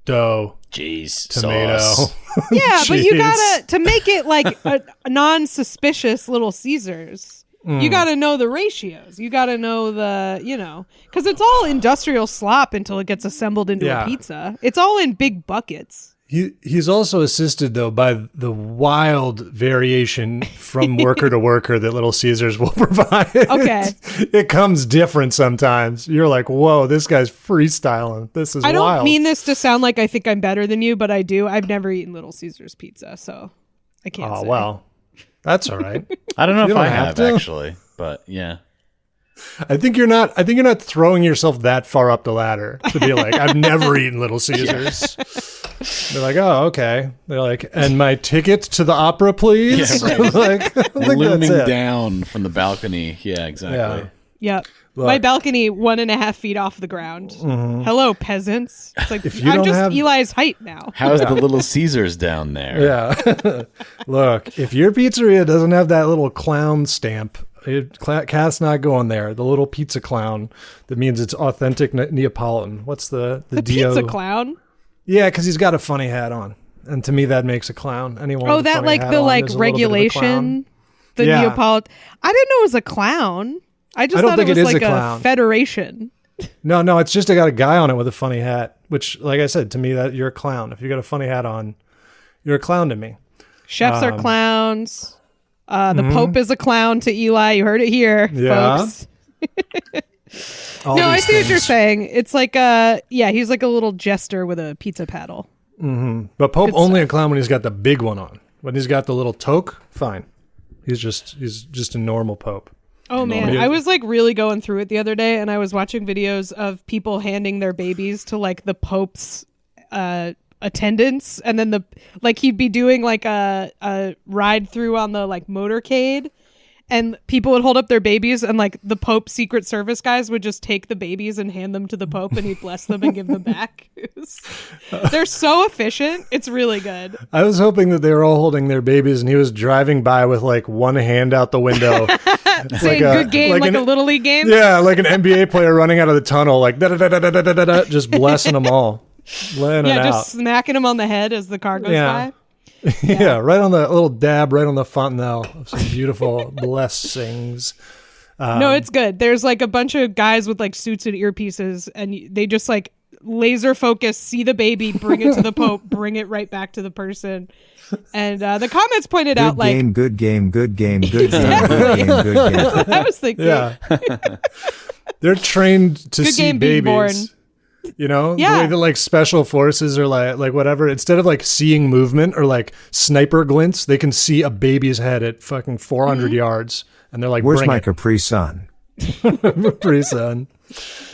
dough, cheese, tomato. Sauce. Yeah, but you gotta, to make it like a non-suspicious Little Caesars, you gotta know the ratios. You gotta know the, because it's all industrial slop until it gets assembled into a pizza. It's all in big buckets. He's also assisted, though, by the wild variation from worker to worker that Little Caesars will provide. Okay. It comes different sometimes. You're like, whoa, this guy's freestyling. This is wild. I don't mean this to sound like I think I'm better than you, but I do. I've never eaten Little Caesars pizza, so I can't say. Oh, well, that's all right. I don't know if I have actually, but yeah. I think you're not throwing yourself that far up the ladder to be like, I've never eaten Little Caesars. They're like, oh, okay. They're like, and my ticket to the opera, please. Yeah, right. Like, I think looming that's it. Down from the balcony. Yeah, exactly. Yeah. My balcony 1.5 feet off the ground. Mm-hmm. Hello, peasants. It's like, I'm just Eli's height now. How's the Little Caesars down there? Yeah. Look, if your pizzeria doesn't have that little clown stamp, cat's not going there. The little pizza clown that means it's authentic Neapolitan. What's the pizza clown? Yeah, because he's got a funny hat on, and to me that makes a clown. Anyone? Oh, that like the like regulation, the Neapolitan. I didn't know it was a clown. I just thought it was like a federation. No, it's just got a guy on it with a funny hat. Which, like I said, to me that you're a clown. If you got a funny hat on, you're a clown to me. Chefs are clowns. The Pope is a clown to Eli. You heard it here, folks. No, I see what you're saying. It's like he's like a little jester with a pizza paddle. Mm-hmm. But Pope only a clown when he's got the big one on. When he's got the little toque, fine. He's just a normal Pope. Oh man, I was like really going through it the other day, and I was watching videos of people handing their babies to like the Pope's attendants, and then he'd be doing like a ride through on the like motorcade, and people would hold up their babies, and like the Pope's Secret Service guys would just take the babies and hand them to the Pope, and he'd bless them and give them back. They're so efficient. It's really good. I was hoping that they were all holding their babies, and he was driving by with like one hand out the window. Saying like good game, like a Little League game? Yeah, like an NBA player running out of the tunnel, like da-da-da-da-da-da-da, just blessing them all. Just smacking them on the head as the car goes by. Yeah, right on the little dab, right on the fontanelle of some beautiful blessings. No, it's good. There's like a bunch of guys with like suits and earpieces, and they just like laser focus, see the baby, bring it to the Pope, bring it right back to the person. And the comments pointed out like good game, good game, good game, good game, good game. That's what I was thinking. Yeah. They're trained to Good see game being babies. You know, Yeah. the way that like special forces or like whatever, instead of like seeing movement or like sniper glints, they can see a baby's head at fucking 400 yards, and they're like, Where's "Bring my it, Capri Sun? Capri Sun."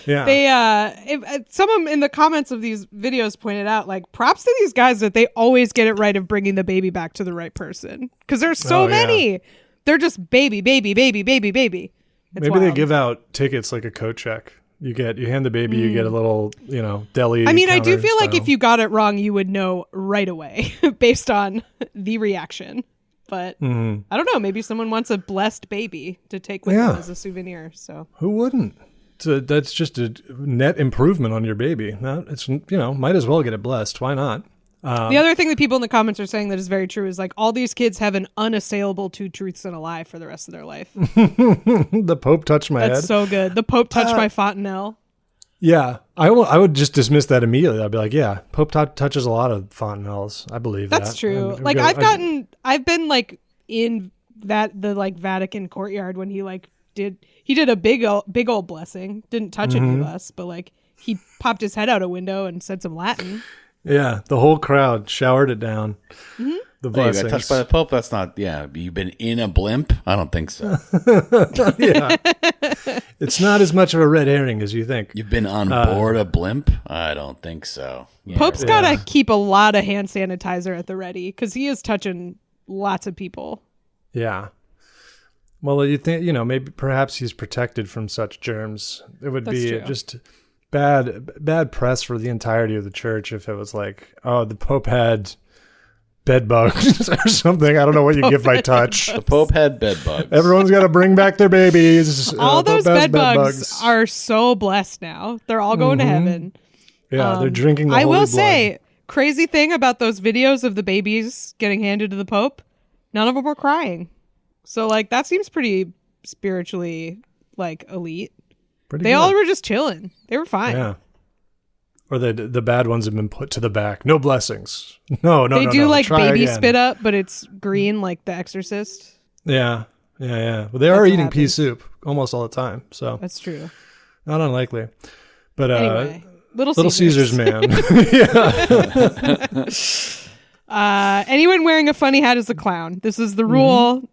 Yeah, They someone in the comments of these videos pointed out, like, props to these guys that they always get it right of bringing the baby back to the right person, because there's so Oh, yeah. many. They're just baby. It's maybe wild. they give out tickets like a coat check. You hand the baby, you get a little, deli. I mean, I do counter feel like style. if you got it wrong, you would know right away based on the reaction. But I don't know. Maybe someone wants a blessed baby to take with them as a souvenir. So who wouldn't? So that's just a net improvement on your baby. It's might as well get it blessed. Why not? the other thing that people in the comments are saying that is very true is like all these kids have an unassailable 2 truths and a lie for the rest of their life. The Pope touched my That's head. so good. The Pope touched my fontanelle. Yeah, I would just dismiss that immediately. I'd be like, yeah, Pope touches a lot of fontanelles. I believe That's that. true. Like I've been like in the like Vatican courtyard when he did a big old blessing. Didn't touch any of us, but like he popped his head out a window and said some Latin. Yeah, the whole crowd showered it down. The Oh, you blessings. got touched by the Pope? That's not, yeah. You've been in a blimp? I don't think so. Yeah, it's not as much of a red herring as you think. You've been on board a blimp? I don't think so. Yeah, Pope's gotta keep a lot of hand sanitizer at the ready because he is touching lots of people. Yeah. Well, you think, maybe perhaps he's protected from such germs. It would That's be true. just bad press for the entirety of the church if it was like, oh, the Pope had bed bugs or something. I don't know what you give by touch. The Pope had bed bugs. Everyone's got to bring back their babies. All Pope those has bed bugs are so blessed now. They're all going to heaven. Yeah, they're drinking the I holy will blood. say, crazy thing about those videos of the babies getting handed to the Pope, none of them were crying. So like that seems pretty spiritually like elite. Pretty They good. all were just chilling. They were fine. Yeah. Or the bad ones have been put to the back. No blessings. No. They do like Try baby again. spit up, but it's green like The Exorcist. Yeah. Well, they are what eating pea happens. soup almost all the time, so That's true. not unlikely. But Anyway, Little Caesars, man. Anyone wearing a funny hat is a clown. This is the rule.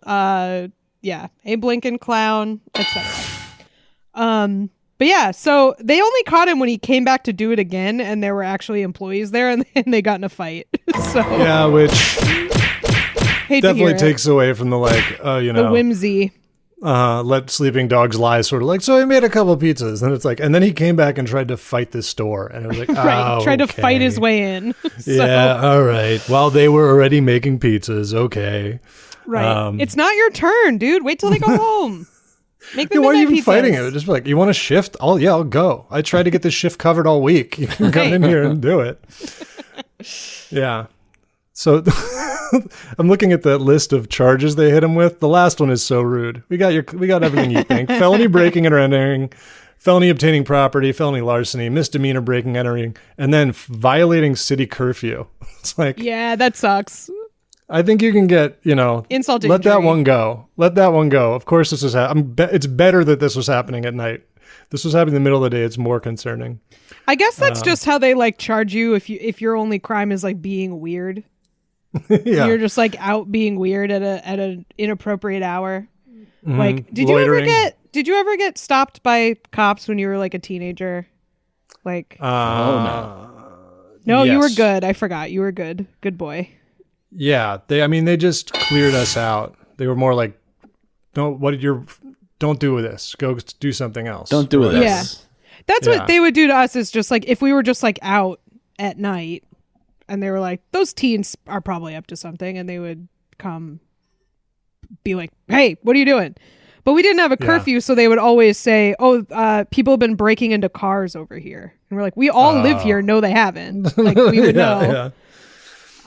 Yeah, Abe Lincoln clown, etc. But yeah, so they only caught him when he came back to do it again, and there were actually employees there, and they got in a fight. So Yeah, which hate to hear definitely it. takes away from the the whimsy. let sleeping dogs lie sort of like, so he made a couple pizzas. And it's like, and then he came back and tried to fight the store. And it was like, Right, oh, tried to okay. fight his way in. So, Yeah, all right. Well, they were already making pizzas. Okay. right. It's not your turn, dude. Wait till they go home. Make them Yeah, why are you midnight even fighting pizzas. it? Just be like, you want a shift? I'll go. I tried to get this shift covered all week. You can come in here and do it. Yeah. So I'm looking at that list of charges they hit him with. The last one is so rude. We got everything you think. Felony breaking and entering, felony obtaining property, felony larceny, misdemeanor breaking and entering, and then violating city curfew. It's like, Yeah, that sucks. I think you can get, Insult to let that injury. one go. Let that one go. Of course, this is. It's better that this was happening at night. This was happening in the middle of the day. It's more concerning. I guess that's just how they like charge you if your only crime is like being weird. Yeah. You're just like out being weird at an inappropriate hour. Mm-hmm. Like, did Loitering. you ever get stopped by cops when you were like a teenager? Like, no. no, you were yes. good. I forgot. You were good. Good boy. Yeah, they just cleared us out. They were more like, don't do this. Go do something else. Don't do this. Yeah. That's Yeah. what they would do to us is just like if we were just like out at night and they were like, those teens are probably up to something, and they would come be like, hey, what are you doing? But we didn't have a curfew, so they would always say, oh, people have been breaking into cars over here. And we're like, we all live here. No, they haven't. Like, we would know. Yeah.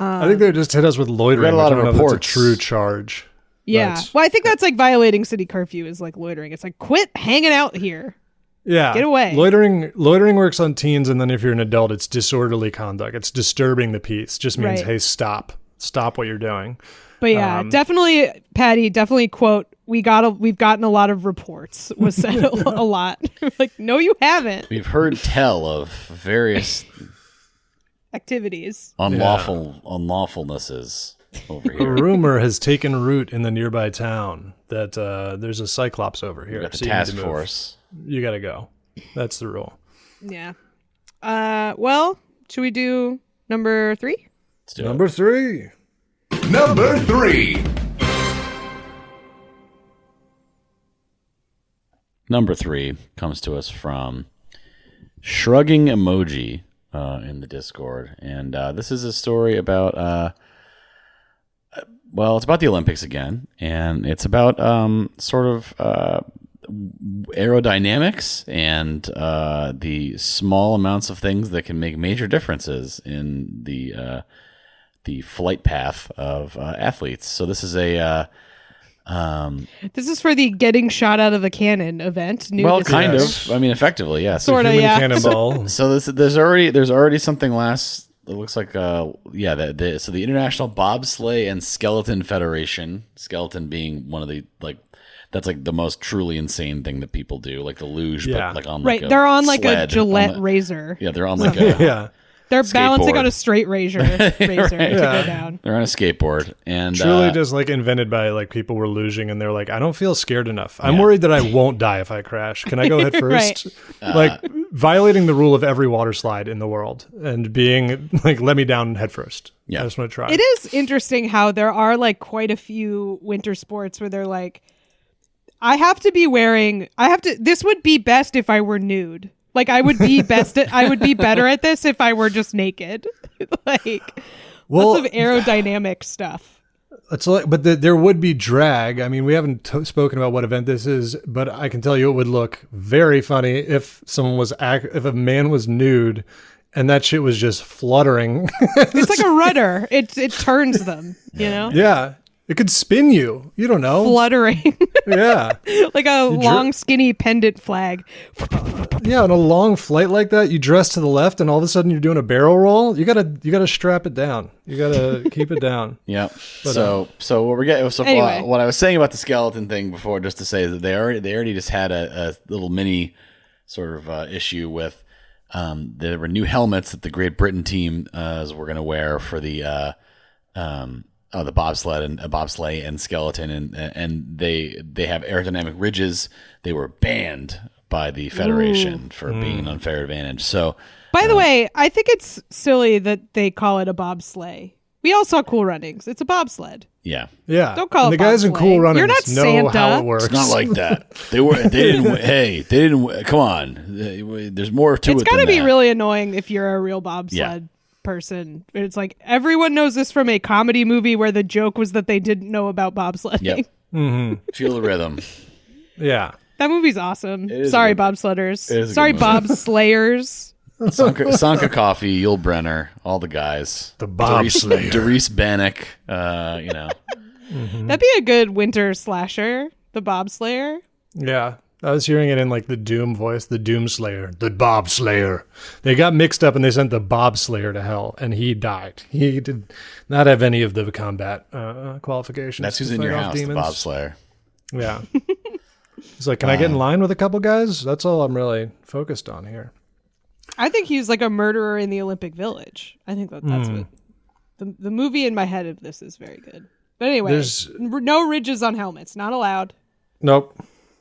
I think they just hit us with loitering. We got a lot which I of don't know if reports. that's a true charge. Yeah. But- Well, I think that's like violating city curfew is like loitering. It's like, quit hanging out here. Yeah. Get away. Loitering works on teens, and then if you're an adult, it's disorderly conduct. It's disturbing the peace. Just means, Right. hey, stop what you're doing. But yeah, definitely, Patty, definitely quote we've gotten a lot of reports was said a lot. Like, no, you haven't. We've heard tell of various Activities. unlawfulnesses over A here. rumor has taken root in the nearby town that there's a Cyclops over here. We got the so you need task to move. force. You got to go. That's the rule. Yeah. Well, should we do number 3? Let's do it. Number 3. Number 3. Number 3 comes to us from Shrugging Emoji in the Discord. And this is a story about, it's about the Olympics again. And it's about sort of aerodynamics and the small amounts of things that can make major differences in the flight path of athletes. So this is This is for the getting shot out of a cannon event. kind of. I mean, effectively, yes. Sort of, Human yeah. cannonball. So there's already something last. It looks like so the International Bobsleigh and Skeleton Federation, skeleton being one of the that's like the most truly insane thing that people do, like the luge, Yeah. but like on Right. like They're on like a sled Gillette razor. Yeah, they're on like a Yeah. They're balancing skateboard. on a straight razor to Yeah. go down. they're on a skateboard and Truly just like invented by like people were luging and they're like, I don't feel scared enough. I'm worried that I won't die if I crash. Can I go head first? Like violating the rule of every water slide in the world and being like, let me down head first. Yeah. I just want to try. It is interesting how there are like quite a few winter sports where they're like, this would be best if I were nude. Like I would be better at this if I were just naked. Like lots of aerodynamic stuff. It's like, but there would be drag. I mean, we haven't spoken about what event this is, but I can tell you it would look very funny if if a man was nude and that shit was just fluttering. It's like a rudder. It turns them, you know? Yeah. It could spin you. You don't know. Fluttering. Yeah. Like a long skinny pendant flag. Yeah, on a long flight like that, you dress to the left and all of a sudden you're doing a barrel roll. You gotta strap it down. You gotta keep it down. yeah. So what we're getting. So Anyway. what I was saying about the skeleton thing before, just to say that they already just had a little mini sort of issue with there were new helmets that the Great Britain team were going to wear for the bobsleigh and skeleton, and they have aerodynamic ridges. They were banned by the Federation for being an unfair advantage. So, By the way, I think it's silly that they call it a bobsleigh. We all saw Cool Runnings. It's a bobsled. yeah, Yeah. Don't call and it the guys in bobsleigh. Cool Runnings You're not know Santa. how it works. it's not like that. They didn't. Come on, there's more to it. It's got to than be that. really annoying if you're a real bobsled Yeah. person. It's like everyone knows this from a comedy movie where the joke was that they didn't know about bobsledding. Yep. Feel the rhythm. Yeah. That movie's awesome. is Sorry, a good- bobsledders. it is a Sorry, good movie. bobslayers. Sanka Coffee, Yul Brenner, all the guys. The bobslayer. Darius Bannock. That'd be a good winter slasher. The bobslayer. Yeah. I was hearing it in like the Doom voice, the Doom Slayer, the Bob Slayer. They got mixed up and they sent the Bob Slayer to hell and he died. He did not have any of the combat qualifications. That's who's to in your fight off house, the demons. Bobslayer. Yeah. He's like, can I get in line with a couple guys? That's all I'm really focused on here. I think he's like a murderer in the Olympic Village. I think that's what the movie in my head of this is very good. But anyway, There's- no ridges on helmets. Not allowed. Nope.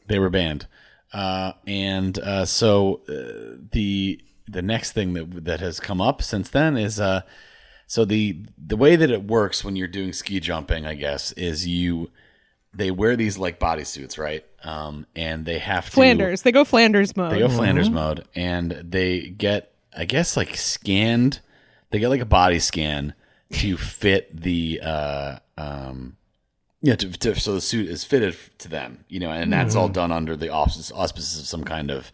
They were banned. So the next thing that has come up since then is so the way that it works when you're doing ski jumping, I guess, is they wear these like bodysuits, right? And they have to Flanders. They go Flanders mode. They go Flanders mode, and they get, I guess, like scanned. They get like a body scan to fit the so the suit is fitted to them, and that's all done under the auspices of some kind of,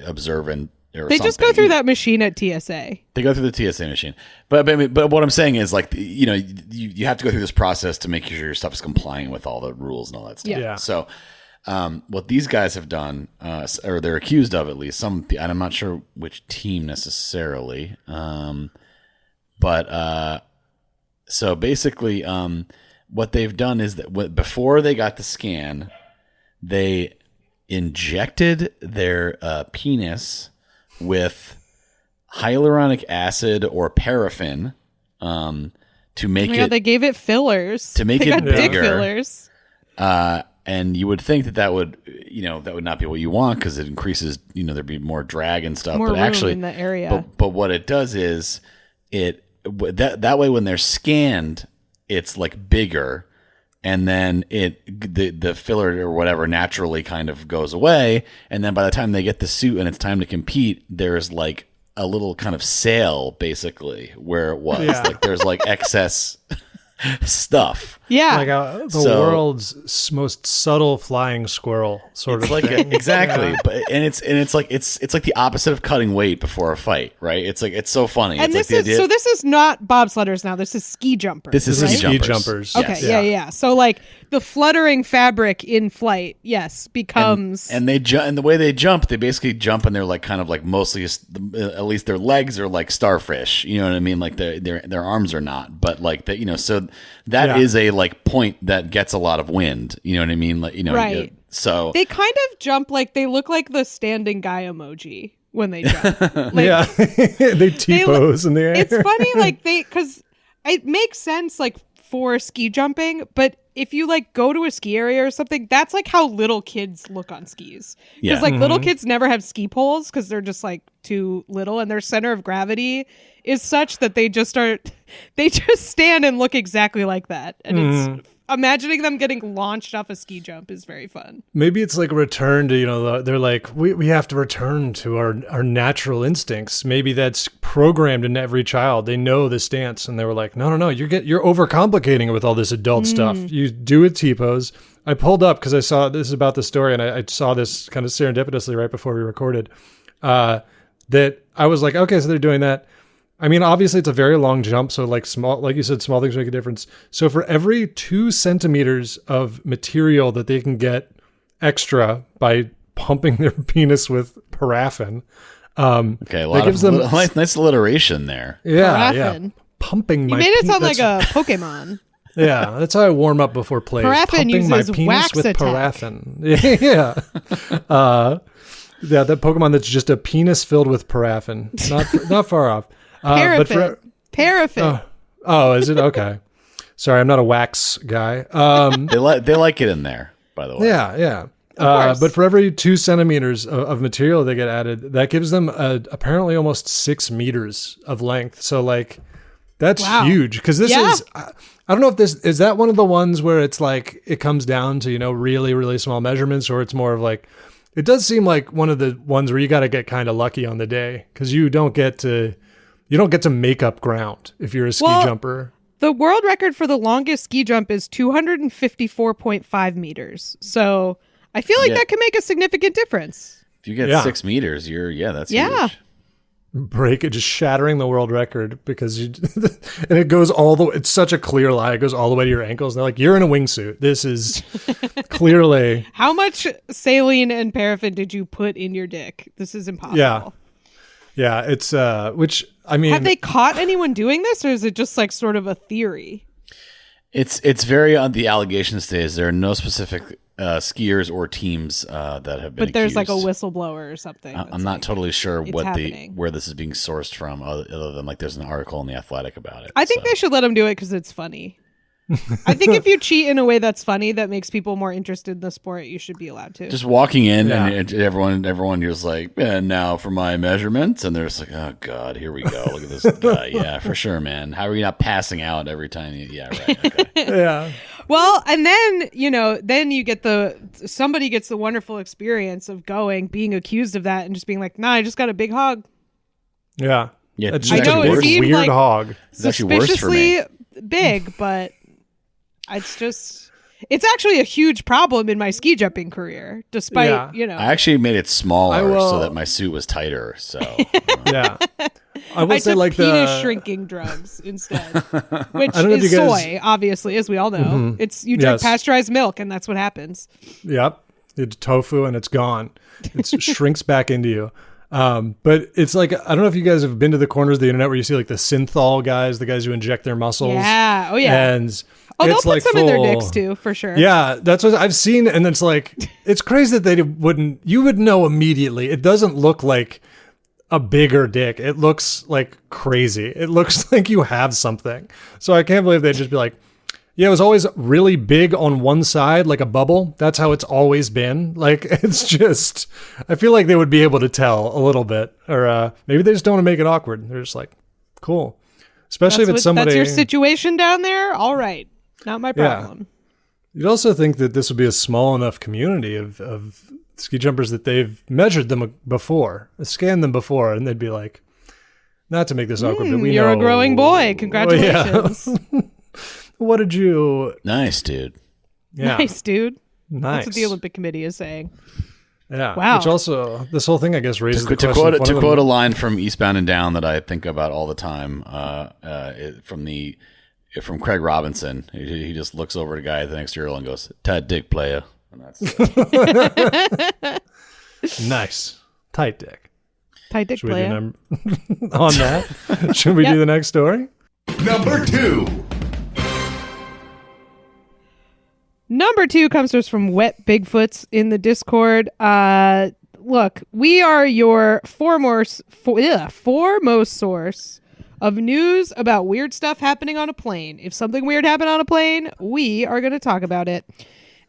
observant or They just go something. through that machine at TSA. They go through the TSA machine, but what I'm saying is like you have to go through this process to make sure your stuff is complying with all the rules and all that stuff. Yeah. So, what these guys have done, or they're accused of at least, and I'm not sure which team necessarily, so basically, what they've done is that before they got the scan, they injected their penis with hyaluronic acid or paraffin to make it. They gave it fillers to make they it got dick bigger. fillers. And you would think that would, that would not be what you want because it increases, there'd be more drag and stuff. More but room actually, in the area. But what it does is that way when they're scanned, it's like bigger, and then the filler or whatever naturally kind of goes away, and then by the time they get the suit and it's time to compete, there's like a little kind of sale basically where it was like there's like excess stuff. Yeah. Like the world's most subtle flying squirrel sort of like thing. Exactly. Yeah. But it's like the opposite of cutting weight before a fight, right? It's like it's so funny. And it's this is not bobsledders now. This is ski jumpers. This is right? ski jumpers. Okay, yeah. So like the fluttering fabric in flight, becomes and the way they jump, they basically jump and they're like kind of like mostly at least their legs are like starfish. You know what I mean? Like their arms are not, but like that. So that is a like point that gets a lot of wind. You know what I mean? Like right. So they kind of jump like they look like the standing guy emoji when they jump. Like, they T-pose in the air. It's funny, because it makes sense like for ski jumping, but if you like go to a ski area or something, that's like how little kids look on skis. Because little kids never have ski poles because they're just like too little, and their center of gravity is such that they just stand and look exactly like that. And it's imagining them getting launched off a ski jump is very fun. Maybe it's like a return to, they're like, we have to return to our natural instincts. Maybe that's programmed in every child. They know this dance, and they were like, no, you're overcomplicating it with all this adult stuff. You do a T-pose. I pulled up because I saw this is about the story, and I saw this kind of serendipitously right before we recorded, that I was like, okay, so they're doing that. I mean, obviously it's a very long jump. So like you said, small things make a difference. So for every 2 centimeters of material that they can get extra by pumping their penis with paraffin. Okay. That gives them nice alliteration there. Yeah. Paraffin. Yeah. Pumping my You made it sound like a Pokemon. Yeah. That's how I warm up before plays. Paraffin pumping my uses penis wax with attack. paraffin. Yeah. Yeah. That Pokemon that's just a penis filled with paraffin. Not far off. Paraffin. Paraffin. Oh, is it? Okay. Sorry, I'm not a wax guy. They like it in there, by the way. Yeah. But for every 2 centimeters of material they get added, that gives them apparently almost 6 meters of length. So like, that's huge. Because this is, I don't know if is that one of the ones where it's like, it comes down to, really, really small measurements, or it's more of like, it does seem like one of the ones where you got to get kind of lucky on the day, because you don't get to make up ground if you're a ski jumper. The world record for the longest ski jump is 254.5 meters. So I feel like that can make a significant difference. If you get 6 meters, that's huge. Break it, just shattering the world record because and it goes it's such a clear lie. It goes all the way to your ankles. And they're like, you're in a wingsuit. This is clearly. How much saline and paraffin did you put in your dick? This is impossible. Yeah, it's which I mean, have they caught anyone doing this, or is it just like sort of a theory? It's very on the allegation stage. There are no specific skiers or teams that have been. But there's accused. like a whistleblower or something. I'm not totally sure where this is being sourced from, other than like there's an article in The Athletic about it. I think they should let them do it because it's funny. I think if you cheat in a way that's funny, that makes people more interested in the sport, you should be allowed to. Just walking in and everyone just like, and now for my measurements, and they're just like, oh god, here we go. Look at this guy. Yeah, for sure, man. How are you not passing out every time? Yeah, right. Okay. Yeah. Well, and then you get somebody gets the wonderful experience of being accused of that, and just being like, nah, I just got a big hog. Yeah. Yeah, it's I know it seemed weird like hog. It's actually worse for me. Big, but it's actually a huge problem in my ski jumping career, despite, I actually made it smaller so that my suit was tighter. So, yeah. I would say took like penis shrinking drugs instead, which I don't know if is you guys... soy, obviously, as we all know. Mm-hmm. It's you drink pasteurized milk, and that's what happens. Yep. It's tofu and it's gone. It shrinks back into you. But it's like, I don't know if you guys have been to the corners of the internet where you see like the synthol guys, the guys who inject their muscles. Yeah. Oh, yeah. And they'll it's put like some in their dicks too, for sure. Yeah, that's what I've seen. And it's like, it's crazy that you would know immediately. It doesn't look like a bigger dick. It looks like crazy. It looks like you have something. So I can't believe they'd just be like, yeah, it was always really big on one side, like a bubble. That's how it's always been. Like, it's just, I feel like they would be able to tell a little bit. Or maybe they just don't want to make it awkward. They're just like, cool. Especially if it's somebody. That's your situation down there? All right. Not my problem. Yeah. You'd also think that this would be a small enough community of ski jumpers that they've measured them before, scanned them before, and they'd be like, not to make this awkward, but we you're know. A growing boy. Congratulations. Well, yeah. What did you... Nice, dude. Yeah. Nice, dude. Nice. That's what the Olympic Committee is saying. Yeah. Wow. Which also, this whole thing, I guess, raises the To question. quote a line from Eastbound and Down that I think about all the time, from Craig Robinson. He just looks over at a guy at the next urinal and goes, "Tight dick, player." And that's Nice. Tight dick. Tight dick Should we player. on that? Should we do the next story? Number 2. Number 2 comes to us from Wet Bigfoots in the Discord. Look, we are your foremost source of news about weird stuff happening on a plane. If something weird happened on a plane, we are going to talk about it.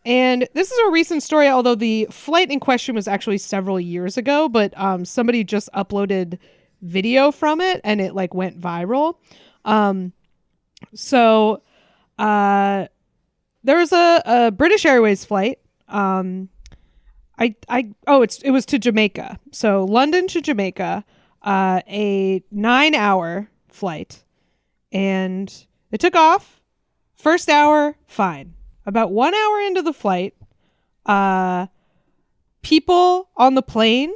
And this is a recent story, although the flight in question was actually several years ago, but somebody just uploaded video from it and it like went viral. There was a British Airways flight. It was to Jamaica. So London to Jamaica, a 9-hour flight, and it took off. First hour, fine. About 1 hour into the flight, people on the plane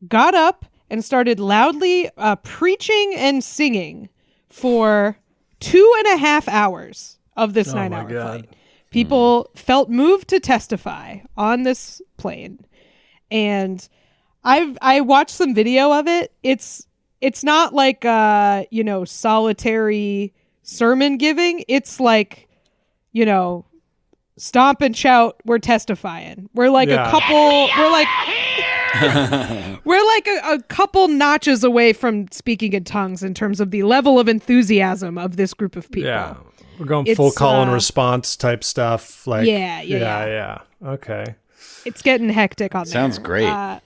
got up and started loudly preaching and singing for 2.5 hours of this 9-hour flight. People felt moved to testify on this plane. And I watched some video of it. It's not like solitary sermon giving. It's like, stomp and shout, we're testifying. We're like a couple we're like a couple notches away from speaking in tongues in terms of the level of enthusiasm of this group of people. Yeah. We're going full call and response type stuff. Like yeah. Okay. It's getting hectic on there. Sounds great.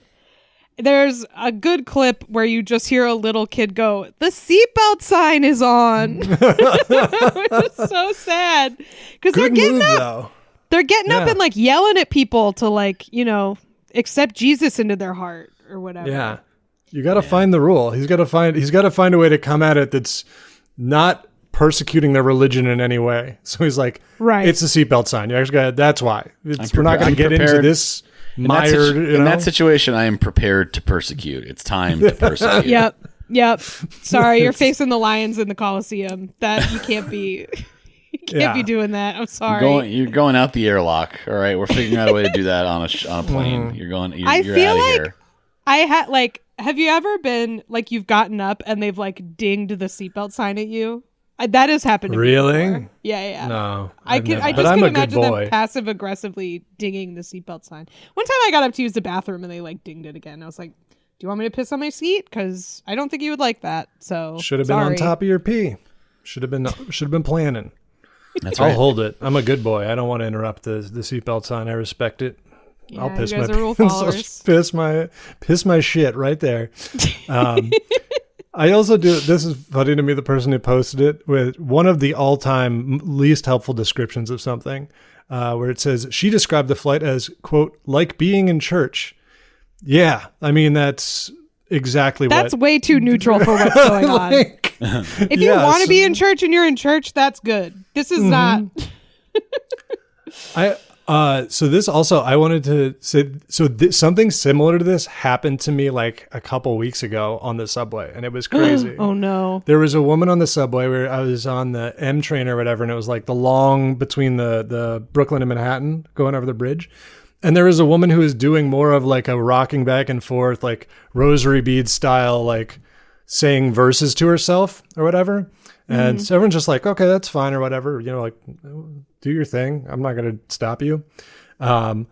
There's a good clip where you just hear a little kid go, "The seatbelt sign is on." It's so sad because they're getting up. Though. They're getting up and like yelling at people to like accept Jesus into their heart or whatever. Yeah, you got to find the rule. He's got to find a way to come at it that's not persecuting their religion in any way. So he's like, right, it's a seatbelt sign. You actually got. That's why we're not going to get into this. Mired, in that situation, I am prepared to persecute. It's time to persecute. Yep. Sorry, you're facing the lions in the Coliseum. That you can't be. You can't be doing that. I'm sorry. You're going out the airlock. All right, we're figuring out a way to do that on a plane. You're going. I feel out of like here. I had like. Have you ever been like you've gotten up and they've like dinged the seatbelt sign at you? That has happened to me before. Yeah. No, I just can imagine them passive aggressively dinging the seatbelt sign. One time I got up to use the bathroom and they like dinged it again. I was like, "Do you want me to piss on my seat? Because I don't think you would like that." So should have been on top of your pee. Should have been planning. That's right. I'll hold it. I'm a good boy. I don't want to interrupt the seatbelt sign. I respect it. Yeah, I'll piss you guys are rule followers. piss my shit right there. I also do. This is funny to me. The person who posted it with one of the all-time least helpful descriptions of something, where it says she described the flight as "quote like being in church." Yeah, I mean that's exactly that's way too neutral for what's going on. If you want to be in church and you're in church, that's good. This is not. So this also, I wanted to say, something similar to this happened to me like a couple weeks ago on the subway, and it was crazy. Oh no. There was a woman on the subway where I was on the M train or whatever, and it was like the long between the Brooklyn and Manhattan going over the bridge. And there was a woman who was doing more of like a rocking back and forth, like rosary bead style, like saying verses to herself or whatever. And so everyone's just like, okay, that's fine or whatever, you know, like do your thing. I'm not going to stop you. And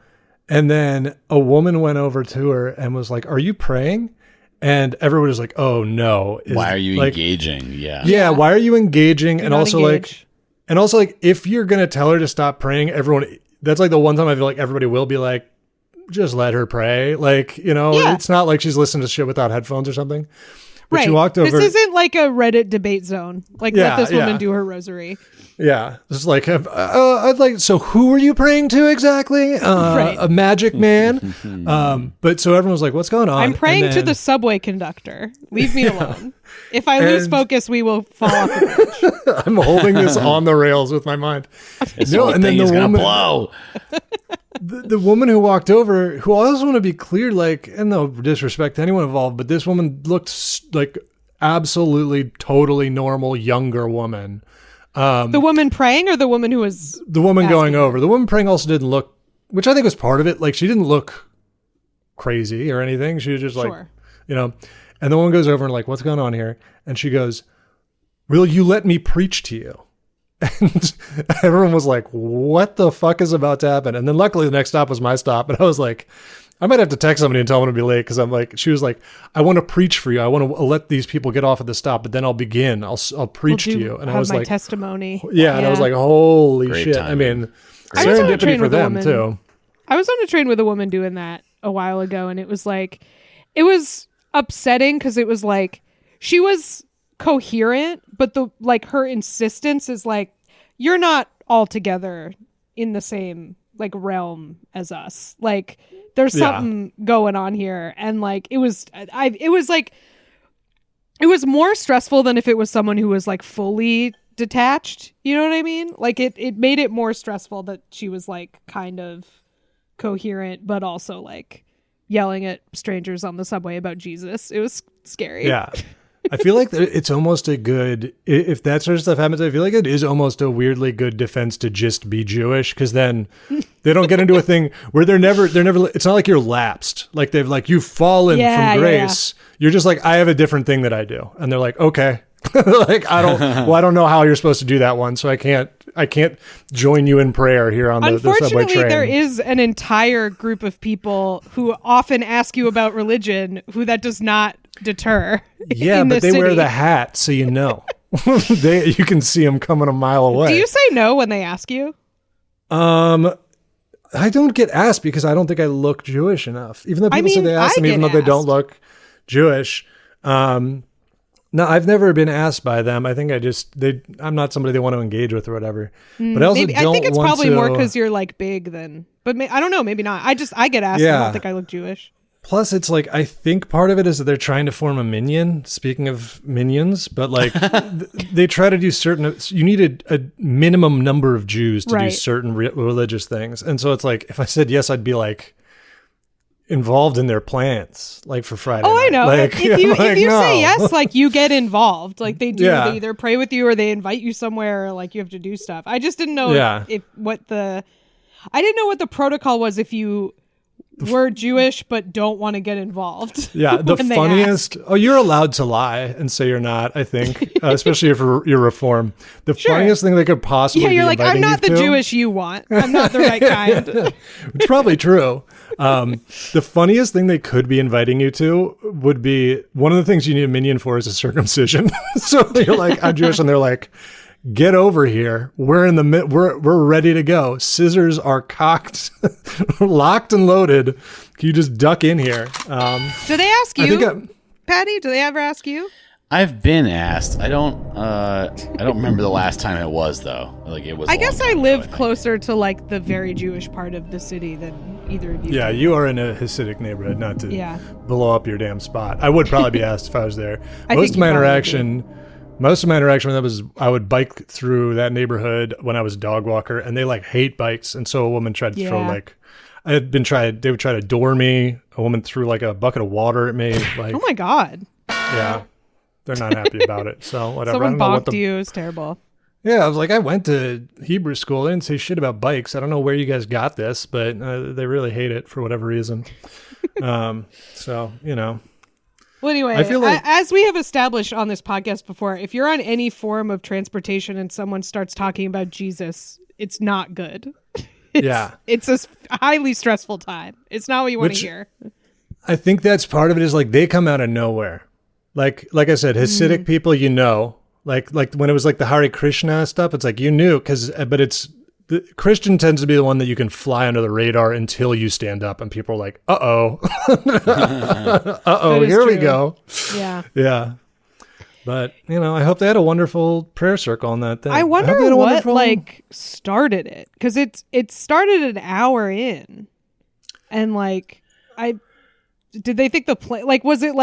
then a woman went over to her and was like, are you praying? And everyone was like, oh no. Why are you like, engaging? Yeah. Yeah. Why are you engaging? Do and not also engage. like, if you're going to tell her to stop praying, everyone, that's like the one time I feel like everybody will be like, just let her pray. Like, you know, it's not like she's listening to shit without headphones or something. But she walked over. This isn't like a Reddit debate zone. Like, let this woman do her rosary. Yeah. It's like, I'd like, so who were you praying to exactly? A magic man. But so everyone was like, what's going on? I'm praying to the subway conductor. Leave me alone. If I lose focus, we will fall off the bridge. I'm holding this on the rails with my mind. This whole thing is going to blow. The woman who walked over, who I also want to be clear, like, and no disrespect to anyone involved, but this woman looked like absolutely, totally normal, younger woman. The woman praying or the woman who was the woman asking? going over? The woman praying also didn't look, which I think was part of it. Like, she didn't look crazy or anything. She was just like, you know, and the woman goes over and like, what's going on here? And she goes, will you let me preach to you? And everyone was like, what the fuck is about to happen? And then luckily the next stop was my stop. And I was like, I might have to text somebody and tell them to be late. Cause I'm like, she was like, I want to preach for you. I want to let these people get off at the stop, but then I'll begin. I'll preach to you. And I was my like, testimony. Yeah. And I was like, holy Great shit. timing. I mean, serendipity for them too. I was on a train with a woman doing that a while ago. And it was like, it was upsetting because it was like, she was coherent, but her insistence is like, you're not altogether in the same like realm as us. Like there's something going on here. And like, it was more stressful than if it was someone who was like fully detached. You know what I mean? Like it made it more stressful that she was like kind of coherent, but also like yelling at strangers on the subway about Jesus. It was scary. Yeah. I feel like it's almost a good, if that sort of stuff happens, I feel like it is almost a weirdly good defense to just be Jewish, because then they don't get into a thing where they're never, it's not like you're lapsed. Like they've like, you've fallen from grace. Yeah. You're just like, I have a different thing that I do. And they're like, okay. Like, I don't know how you're supposed to do that one. So I can't join you in prayer here on the subway train. Unfortunately, there is an entire group of people who often ask you about religion who that does not deter. Yeah, but they wear the hat, so you know. You can see them coming a mile away. Do you say no when they ask you? I don't get asked because I don't think I look Jewish enough. Even though people say they ask them, even though they don't look Jewish. No, I've never been asked by them. I think I'm not somebody they want to engage with or whatever. But I also I think it's probably more because you're like big than. But I don't know. Maybe not. I get asked. Yeah. I don't think I look Jewish. Plus, it's like, I think part of it is that they're trying to form a minion, speaking of minions, but like they try to do you need a minimum number of Jews to do certain religious things. And so it's like, if I said yes, I'd be like involved in their plans, like for Friday night. I know. Like, if you say yes, like you get involved. Like they do, they either pray with you or they invite you somewhere, or like you have to do stuff. I just didn't know I didn't know what the protocol was if you were Jewish but don't want to get involved. Yeah, the funniest. Oh, you're allowed to lie and say you're not, I think, especially if you're Reform. The funniest thing they could possibly you're like, I'm not the Jewish you want. I'm not the right kind. It's probably true. The funniest thing they could be inviting you to would be, one of the things you need a minion for is a circumcision. So you're like, I'm Jewish, and they're like, get over here. We're we're ready to go. Scissors are cocked, locked and loaded. Can you just duck in here? Do they ask you, Patty? Do they ever ask you? I've been asked. I don't remember the last time it was though. Like it was. I guess I live closer to like the very Jewish part of the city than either of you. Yeah, you are in a Hasidic neighborhood. Not to blow up your damn spot. I would probably be asked if I was there. Most of my interaction with them was I would bike through that neighborhood when I was a dog walker, and they like hate bikes. And so a woman tried to throw they would try to door me. A woman threw like a bucket of water at me. Like, oh my God. Yeah. They're not happy about it. So whatever. Someone balked you. It was terrible. Yeah, I was like, I went to Hebrew school. They didn't say shit about bikes. I don't know where you guys got this, but they really hate it for whatever reason. So, Well, anyway, I feel like- as we have established on this podcast before, if you're on any form of transportation and someone starts talking about Jesus, it's not good. It's a highly stressful time. It's not what you want to hear. I think that's part of it is like they come out of nowhere. Like I said, Hasidic people, like when it was like the Hare Krishna stuff, it's like you knew but it's the Christian tends to be the one that you can fly under the radar until you stand up and people are like, uh-oh, here we go. Yeah. Yeah. But, I hope they had a wonderful prayer circle on that thing. I wonder what started it, because it started an hour in, and did they think the plane, was it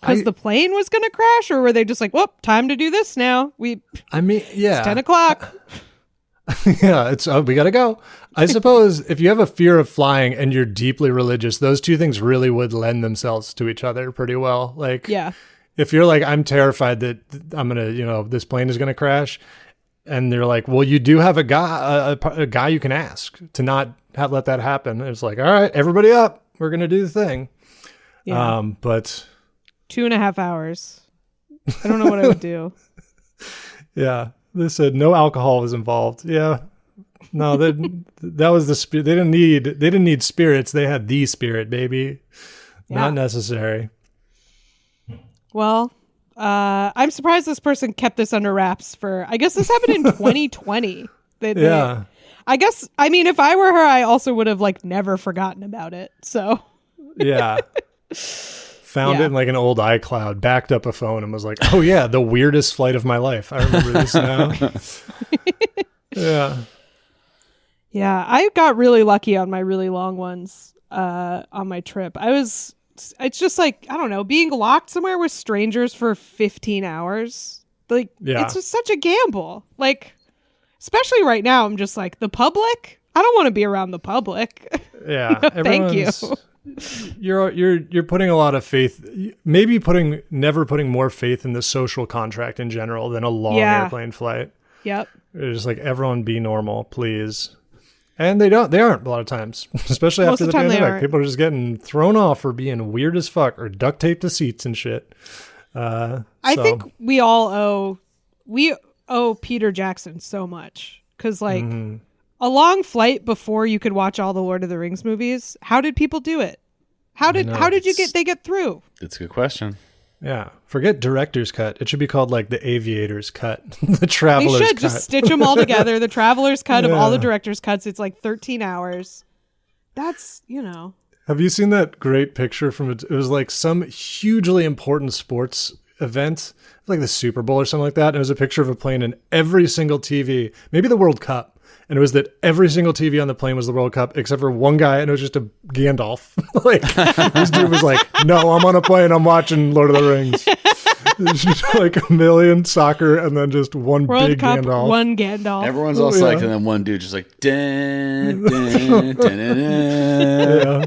because the plane was going to crash, or were they just like, whoop, time to do this now? It's 10 o'clock. Yeah, we got to go. I suppose if you have a fear of flying and you're deeply religious, those two things really would lend themselves to each other pretty well. Yeah. If you're like, I'm terrified that I'm going to, this plane is going to crash. And they're like, well, you do have a guy you can ask to not let that happen. It's like, all right, everybody up. We're going to do the thing. Yeah. But 2.5 hours. I don't know what I would do. Yeah. They said no alcohol was involved. Yeah. No, that was the spirit. They didn't need spirits. They had the spirit, baby. Yeah. Not necessary. Well, I'm surprised this person kept this under wraps I guess this happened in 2020. Yeah. I guess, if I were her, I also would have never forgotten about it. So. Yeah. Found it in an old iCloud, backed up a phone and was like, oh yeah, the weirdest flight of my life. I remember this now. Yeah. Yeah. I got really lucky on my really long ones on my trip. It's just I don't know, being locked somewhere with strangers for 15 hours. It's just such a gamble. Especially right now, I'm just the public? I don't want to be around the public. Yeah. Thank you. You're putting a lot of faith, maybe never putting more faith in the social contract in general than a long airplane flight. Yep. It's just everyone be normal, please. And they aren't a lot of times, especially after the pandemic. People are just getting thrown off for being weird as fuck or duct taped to seats and shit. I think we all owe Peter Jackson so much, because a long flight before you could watch all the Lord of the Rings movies. How did people do it? How did they get through? That's a good question. Yeah. Forget director's cut. It should be called the aviator's cut. The traveler's cut. They should just stitch them all together. The traveler's cut of all the director's cuts. It's 13 hours. That's, Have you seen that great picture from it? It was some hugely important sports event, like the Super Bowl or something like that. And it was a picture of a plane and every single TV, maybe the World Cup. And it was that every single TV on the plane was the World Cup, except for one guy, and it was just a Gandalf. This dude was like, no, I'm on a plane, I'm watching Lord of the Rings. It's just a million soccer, and then just one World big Cup, Gandalf. one Gandalf. Everyone's all psyched, and then one dude just dun, dun, dun, dun, dun. Yeah.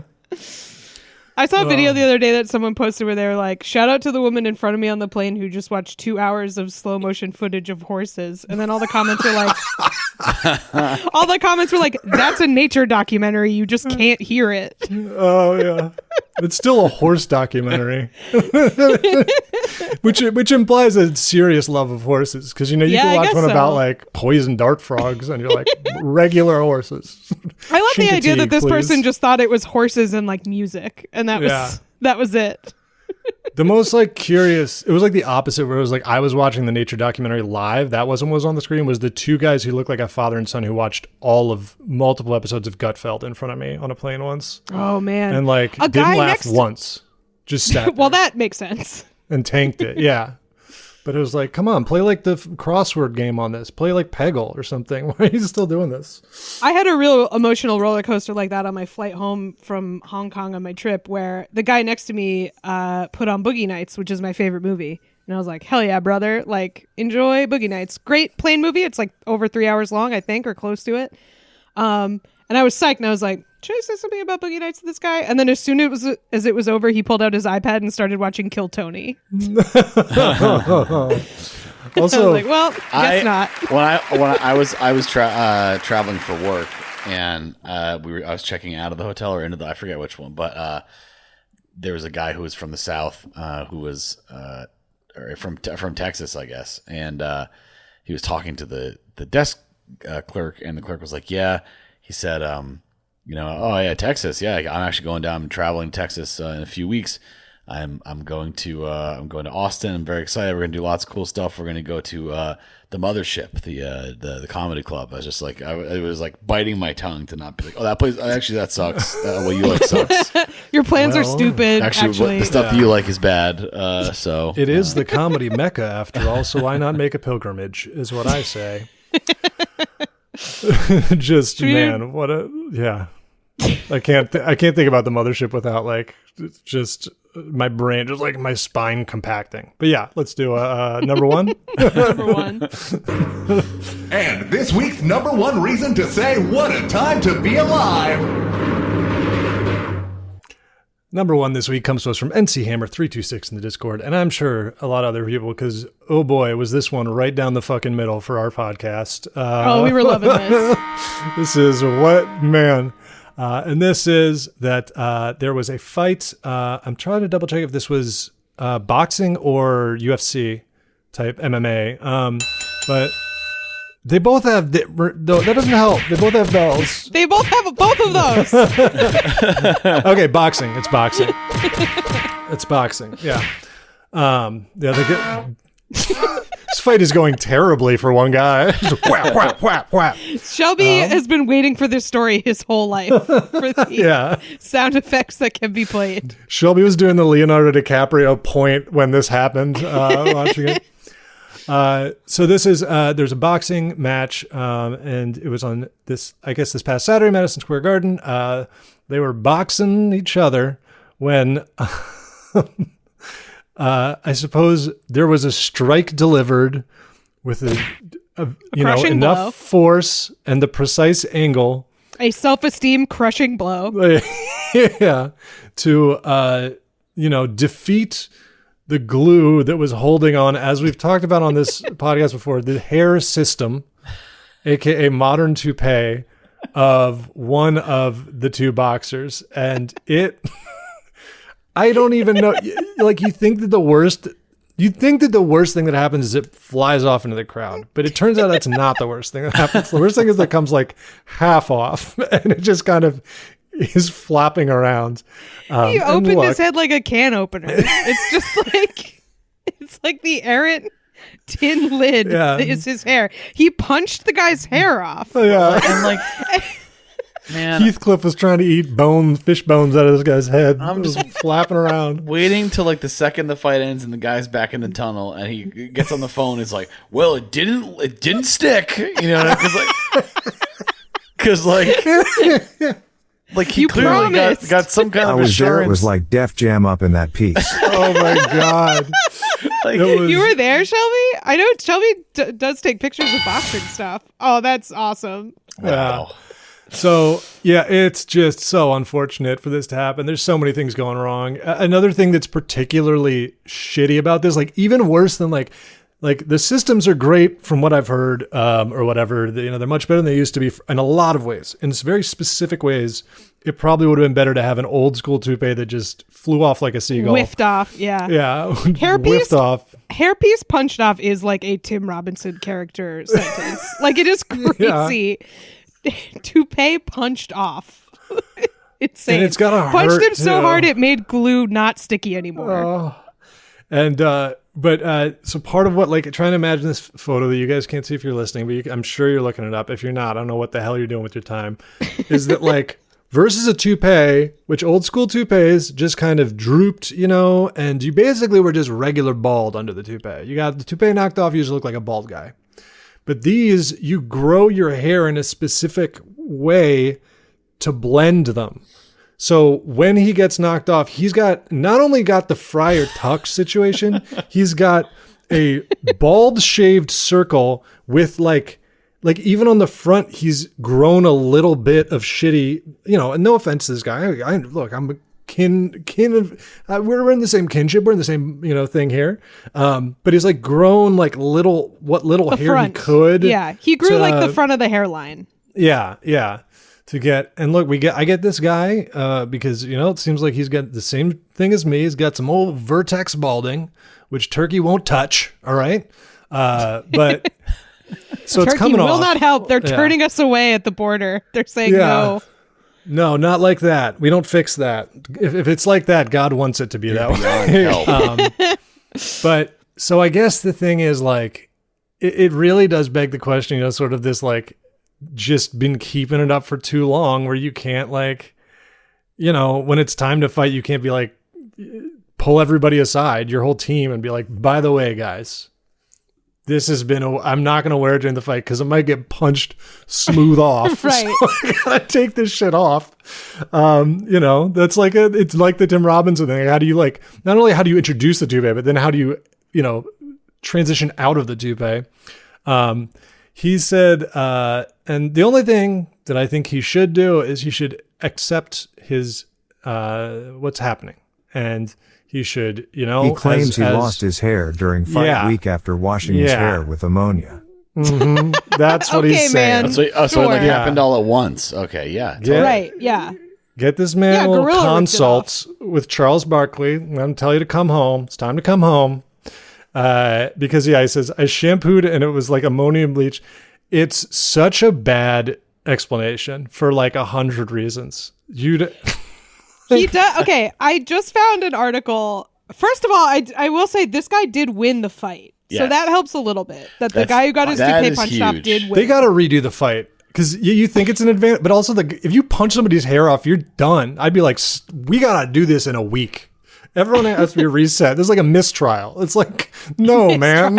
I saw a video the other day that someone posted where they were like, shout out to the woman in front of me on the plane who just watched 2 hours of slow motion footage of horses. And then all the comments were that's a nature documentary. You just can't hear it. Oh, yeah. It's still a horse documentary. which implies a serious love of horses. Because, you can watch one about poison dart frogs and you're like, regular horses. I love the idea that this person just thought it was horses and music. And that was it. The most curious, it was the opposite, where it was I was watching the nature documentary live. That wasn't what was on the screen. Was the two guys who looked like a father and son who watched multiple episodes of Gutfeld in front of me on a plane once. Oh man. And didn't laugh once. Just sat well, that makes sense. And tanked it. Yeah. But it was come on, play the crossword game on this. Play Peggle or something. Why are you still doing this? I had a real emotional roller coaster like that on my flight home from Hong Kong on my trip, where the guy next to me put on Boogie Nights, which is my favorite movie. And I was like, hell yeah, brother. Enjoy Boogie Nights. Great plane movie. It's over 3 hours long, I think, or close to it. And I was psyched, and I was like, should I say something about Boogie Nights to this guy? And then as soon as it was over, he pulled out his iPad and started watching Kill Tony. Also, like, well, guess not. When I was traveling for work, and I was checking out of the hotel or into I forget which one, but there was a guy who was from the South, who was or from Texas, I guess, and he was talking to the desk clerk, and the clerk was like, "Yeah," he said, "Oh yeah, Texas, yeah, I'm actually going down. I'm traveling to Texas in a few weeks. I'm going to Austin. I'm very excited. We're going to do lots of cool stuff. We're going to go to the Mothership, the comedy club." I was just like, it was like biting my tongue to not be like, "Oh, that place. Actually, that sucks. What you like sucks. Your plans are stupid. Actually, the stuff that you like is bad." So it is the comedy mecca after all. So why not make a pilgrimage? Is what I say. Just man, what a yeah. I can't think about the Mothership without like just my brain, just like my spine compacting. But yeah, let's do number one. Number one. And this week's number one reason to say what a time to be alive. Number one this week comes to us from NC Hammer 326 in the Discord, and I'm sure a lot of other people, because oh boy, was this one right down the fucking middle for our podcast. We were loving this. This is what man. And this is that there was a fight. I'm trying to double check if this was boxing or UFC type MMA. But they both have, that doesn't help. They both have bells. They both have both of those. Okay, boxing. It's boxing. It's boxing. Yeah. This fight is going terribly for one guy. Whap, whap, whap, whap. Shelby has been waiting for this story his whole life for the sound effects that can be played. Shelby was doing the Leonardo DiCaprio point when this happened, watching it. So this is, there's a boxing match, and it was on this past Saturday, Madison Square Garden. They were boxing each other when... I suppose there was a strike delivered with enough blow. force and the precise angle. A self-esteem crushing blow. Yeah. To, defeat the glue that was holding on, as we've talked about on this podcast before, the hair system, aka modern toupee of one of the two boxers. And I don't even know. Like, you think that the worst thing that happens is it flies off into the crowd, but it turns out that's not the worst thing that happens. The worst thing is that it comes like half off, and it just kind of is flopping around. He opened his head like a can opener. It's like the errant tin lid is his hair. He punched the guy's hair off. Yeah, and like. Man, Heathcliff was trying to eat fish bones out of this guy's head. I'm just flapping around, waiting till like the second the fight ends and the guy's back in the tunnel, and he gets on the phone. It's like, well, it didn't stick, because he clearly got some kind of assurance. I was there. It was like Def Jam up in that piece. Oh my god! You were there, Shelby? I know Shelby does take pictures of boxing stuff. Oh, that's awesome! Wow. So, yeah, it's just so unfortunate for this to happen. There's so many things going wrong. Another thing that's particularly shitty about this, like even worse than like the systems are great from what I've heard, or whatever. They're much better than they used to be in a lot of ways. In very specific ways, it probably would have been better to have an old school toupee that just flew off like a seagull. Whiffed off, yeah. Yeah, whiffed off. Hairpiece punched off is like a Tim Robinson character sentence. Like, it is crazy. Yeah. Toupee punched off. Insane. And it's gotta punched hurt, him so hard it made glue not sticky anymore. And so part of what, like, trying to imagine this photo that you guys can't see if you're listening, but I'm sure you're looking it up. If you're not, I don't know what the hell you're doing with your time. Is that like versus a toupee, which old school toupees just kind of drooped, and you basically were just regular bald under the toupee. You got the toupee knocked off, you just look like a bald guy. But these, you grow your hair in a specific way to blend them. So when he gets knocked off, he's not only got the Friar Tuck situation, he's got a bald shaved circle with like even on the front, he's grown a little bit of shitty, and no offense to this guy. I'm we're in the same kinship. We're in the same, thing here. But he's like grown like what little The hair front. he could. Yeah. He grew like the front of the hairline. Yeah. And look, I get this guy because, it seems like he's got the same thing as me. He's got some old Vertex balding, which Turkey won't touch. All right. But so it's Turkey coming off. will not help. They're turning us away at the border. They're saying no. No, not like that. We don't fix that. If it's like that, God wants it to be that way. But so I guess the thing is like, it really does beg the question, sort of this like just been keeping it up for too long where you can't like, when it's time to fight, you can't be like, pull everybody aside, your whole team, and be like, by the way, guys, this has been, I'm not going to wear it during the fight because I might get punched smooth off. Right. So I got to take this shit off. That's like it's like the Tim Robinson thing. How do you like, not only how do you introduce the toupee, but then how do you, transition out of the toupee? He said, and the only thing that I think he should do is he should accept his, what's happening. And he should, He claims he lost his hair during fight week after washing his hair with ammonia. Mm-hmm. That's what he's saying. Man. So it like happened all at once. Okay, yeah. Totally. Right, yeah. Get this man a little Gorilla ripped it consults with Charles Barkley. I'm going to tell you to come home. It's time to come home. Because, he says, I shampooed and it was like ammonium bleach. It's such a bad explanation for like 100 reasons. He does. Okay, I just found an article. First of all, I will say this guy did win the fight. Yes. So that helps a little bit. That the guy who got his toupee punched off did win. They got to redo the fight because you think it's an advantage, but also if you punch somebody's hair off, you're done. I'd be like, we got to do this in a week. Everyone has to be reset. There's like a mistrial. It's like, no, man.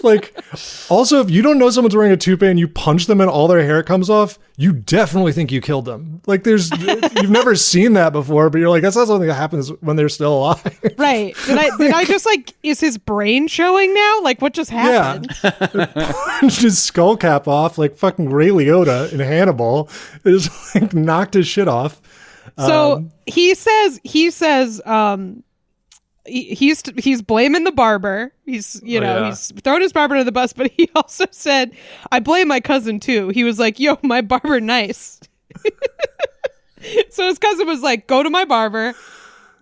Like, also, if you don't know someone's wearing a toupee and you punch them and all their hair comes off, you definitely think you killed them. Like, you've never seen that before, but you're like, that's not something that happens when they're still alive. Right. Did I just like, is his brain showing now? Like, what just happened? Yeah. Punched his skull cap off like fucking Ray Liotta in Hannibal. It just like knocked his shit off. So he says he's blaming the barber. He's he's thrown his barber under the bus, but he also said, I blame my cousin too. He was like, yo, my barber nice. So his cousin was like, go to my barber.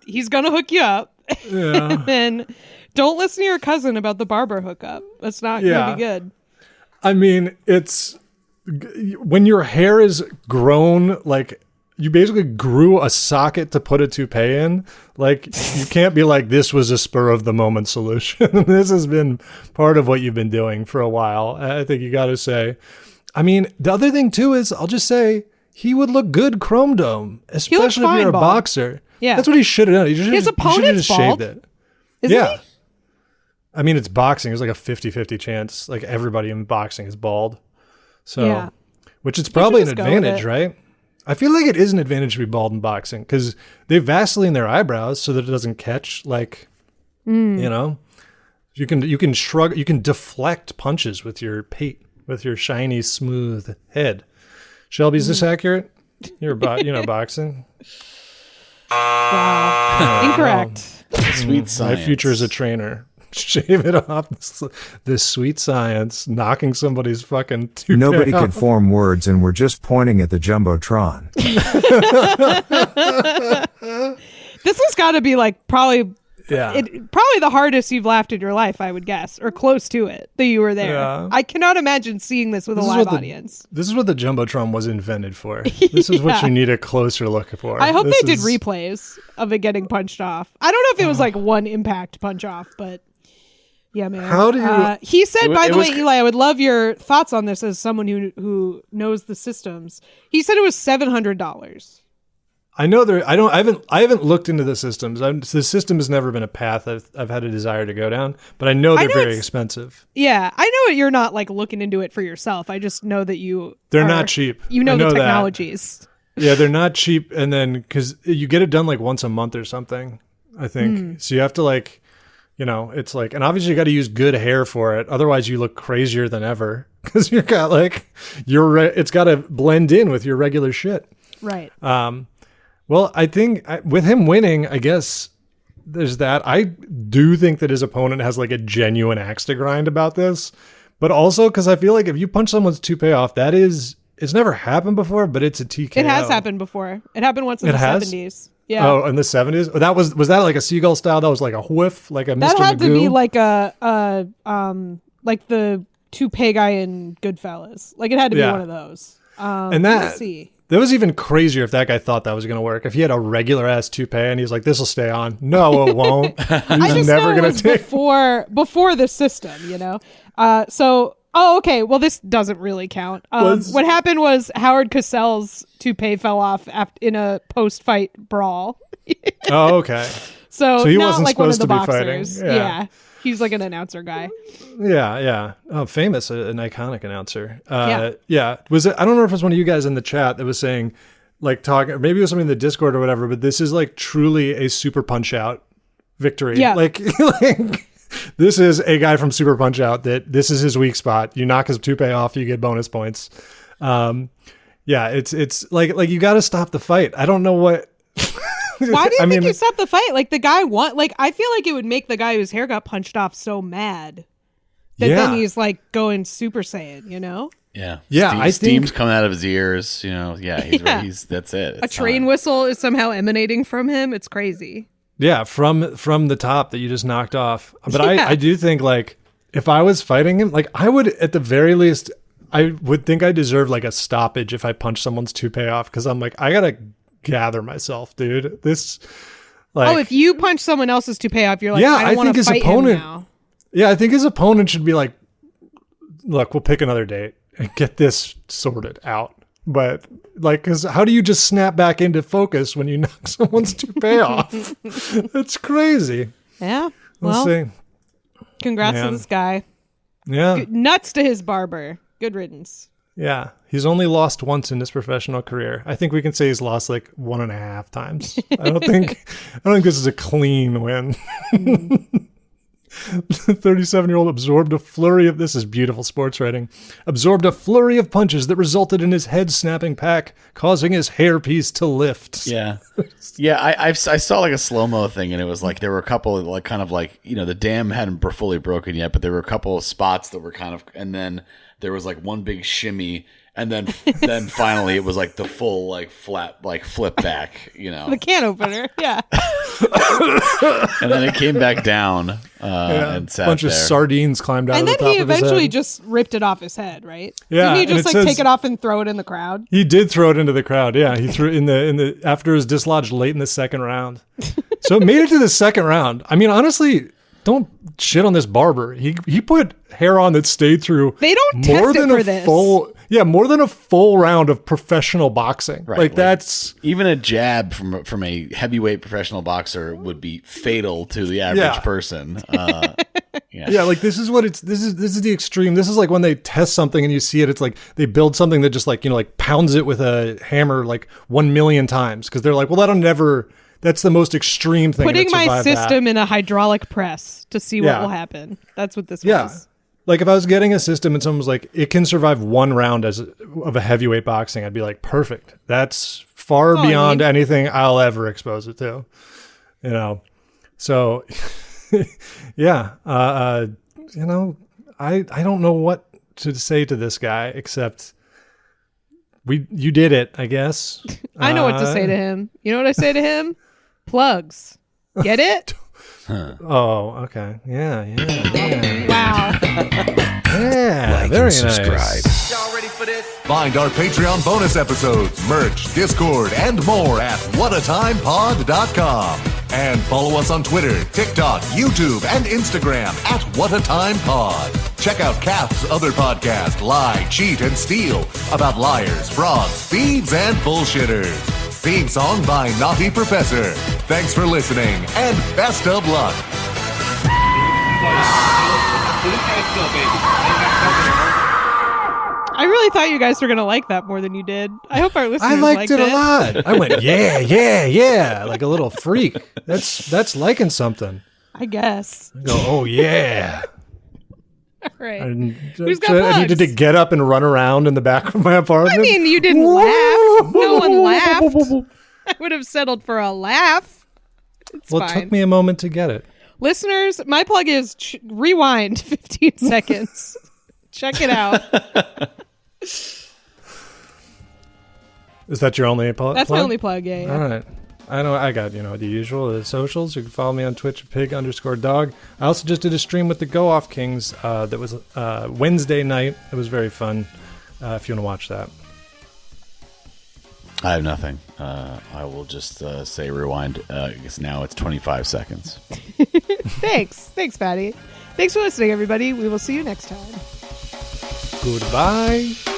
He's gonna hook you up. Yeah. And then don't listen to your cousin about the barber hookup. That's not gonna be good. I mean, it's when your hair is grown like you basically grew a socket to put a toupee in. Like, you can't be like, this was a spur of the moment solution. This has been part of what you've been doing for a while. I think you got to say, I mean, the other thing too is I'll just say he would look good chrome dome, especially if you're a boxer. Yeah. That's what he should have done. His opponent's bald. Shaved it. Isn't he? I mean, it's boxing. There's like a 50-50 chance. Like everybody in boxing is bald. So, which is probably an advantage, right? I feel like it is an advantage to be bald in boxing because they Vaseline their eyebrows so that it doesn't catch. Like, you can shrug, you can deflect punches with your pate, with your shiny, smooth head. Shelby, is this accurate? You're boxing. Wow. Incorrect. Sweet science. My future is a trainer. Shave it off. This sweet science, knocking somebody's fucking toupee Nobody off. could form words, and we're just pointing at the Jumbotron. This has got to be like probably Yeah. Probably the hardest you've laughed in your life, I would guess, or close to it, that you were there. Yeah. I cannot imagine seeing this with a live audience. This is what the Jumbotron was invented for. This is what you need a closer look for. I hope they did replays of it getting punched off. I don't know if it was like one impact punch off, but yeah, man. How do you... He said, by the way, Eli, I would love your thoughts on this as someone who knows the systems. He said it was $700. I know I haven't looked into the systems. The system has never been a path I've had a desire to go down, but I know they're very expensive. Yeah, I know you're not like looking into it for yourself. I just know that they're not cheap. You know the technologies. Yeah, they're not cheap, and then because you get it done like once a month or something, I think. So you have to like, it's like, and obviously you got to use good hair for it. Otherwise, you look crazier than ever because you got like it's got to blend in with your regular shit. Right. Well, I think with him winning, I guess there's that. I do think that his opponent has like a genuine axe to grind about this, but also because I feel like if you punch someone's toupee off, it's never happened before, but it's a TKO. It has happened before. It happened once in the 70s. Yeah. Oh, in the 70s? Was that like a seagull style? That was like a whiff, like a Mr. That had Magoo? to be like like the toupee guy in Goodfellas. Like it had to be one of those. And let's see. That was even crazier if that guy thought that was going to work. If he had a regular ass toupee and he's like, this will stay on. No, it won't. He's never going to take before the system, you know? Okay. Well, this doesn't really count. What happened was Howard Cosell's toupee fell off in a post-fight brawl. Oh, okay. So he not wasn't like one of supposed the to be boxers. fighting. Yeah. He's like an announcer guy. Yeah. Oh, famous, an iconic announcer. Yeah. Was it? I don't know if it was one of you guys in the chat that was saying, like, talking, maybe it was something in the Discord or whatever, but this is like truly a Super Punch Out victory. Yeah. Like this is a guy from Super Punch Out that this is his weak spot. You knock his toupee off, you get bonus points. It's like you got to stop the fight. I don't know what. Why do you think you stopped the fight? Like the guy I feel like it would make the guy whose hair got punched off so mad that then he's like going Super Saiyan, you know? Yeah. Yeah. Steam's coming out of his ears, you know. Yeah. He's that's it. A train whistle is somehow emanating from him. It's crazy. Yeah. From the top that you just knocked off. But I do think like if I was fighting him, like I would at the very least, I would think I deserve like a stoppage if I punch someone's toupee off. Cause I'm like, I gotta gather myself, dude. This, like, if you punch someone else's toupee off, you're like, I don't want to fight him now. Yeah, I think his opponent should be like, look, we'll pick another date and get this sorted out. But like, because how do you just snap back into focus when you knock someone's toupee off? It's crazy. Yeah. Let's see. Congrats to this guy. Yeah. Nuts to his barber. Good riddance. Yeah, he's only lost once in his professional career. I think we can say he's lost like 1.5 times. I don't think this is a clean win. The 37-year-old absorbed a flurry of this is beautiful sports writing. Absorbed a flurry of punches that resulted in his head snapping back, causing his hairpiece to lift. Yeah, yeah. I saw like a slow-mo thing, and it was like there were a couple of like kind of like, you know, the dam hadn't fully broken yet, but there were a couple of spots that were kind of, and then there was like one big shimmy, and then finally it was like the full like flat like flip back, you know, the can opener. Yeah. And then it came back down and sat a bunch there. of sardines climbed out and of the top then he of his eventually head. just ripped it off his head, right? Yeah, Didn't he and just it like says- take it off and throw it in the crowd? He did throw it into the crowd. Yeah, he threw it in the after his dislodged late in the second round. So it made it to the second round. I mean, honestly, don't shit on this barber. He put hair on that stayed through. They don't test it for this. More than a full round of professional boxing. Right, like that's even a jab from a heavyweight professional boxer would be fatal to the average person. Yeah, like this is the extreme. This is like when they test something and you see it, it's like they build something that just like, you know, like pounds it with a hammer like 1 million times because they're like, well, that's the most extreme thing. Putting my system in a hydraulic press to see what will happen. That's what this was. Like if I was getting a system and someone was like, it can survive 1 round of a heavyweight boxing, I'd be like, perfect. That's far beyond anything I'll ever expose it to. You know? So yeah. You know, I don't know what to say to this guy except you did it, I guess. I know what to say to him. You know what I say to him? Plugs. Get it? Oh, okay. Yeah. Wow. Yeah, Like very and subscribe. nice. Y'all ready for this? Find our Patreon bonus episodes, merch, Discord, and more at whatatimepod.com. And follow us on Twitter, TikTok, YouTube, and Instagram at whatatimepod. Check out Kath's other podcast, Lie, Cheat, and Steal, about liars, frauds, thieves, and bullshitters. Theme song by Naughty Professor. Thanks for listening, and best of luck. I really thought you guys were going to like that more than you did. I hope our listeners I liked it a lot. I went, yeah, like a little freak. That's liking something. I guess. I go, oh yeah. All right. Who's got I needed to plugs? get up and run around in the back of my apartment. I mean, you didn't laugh. No one laughed. I would have settled for a laugh. It's well, fine. it took me a moment to get it. Listeners, my plug is rewind 15 seconds. Check it out. Is that your only plug? That's my only plug, yeah. All right. I know I got, the usual, the socials. You can follow me on Twitch at pig_dog. I also just did a stream with the Go Off Kings that was Wednesday night. It was very fun if you want to watch that. I have nothing. I will just say rewind because now it's 25 seconds. Thanks, Patty. Thanks for listening, everybody. We will see you next time. Goodbye.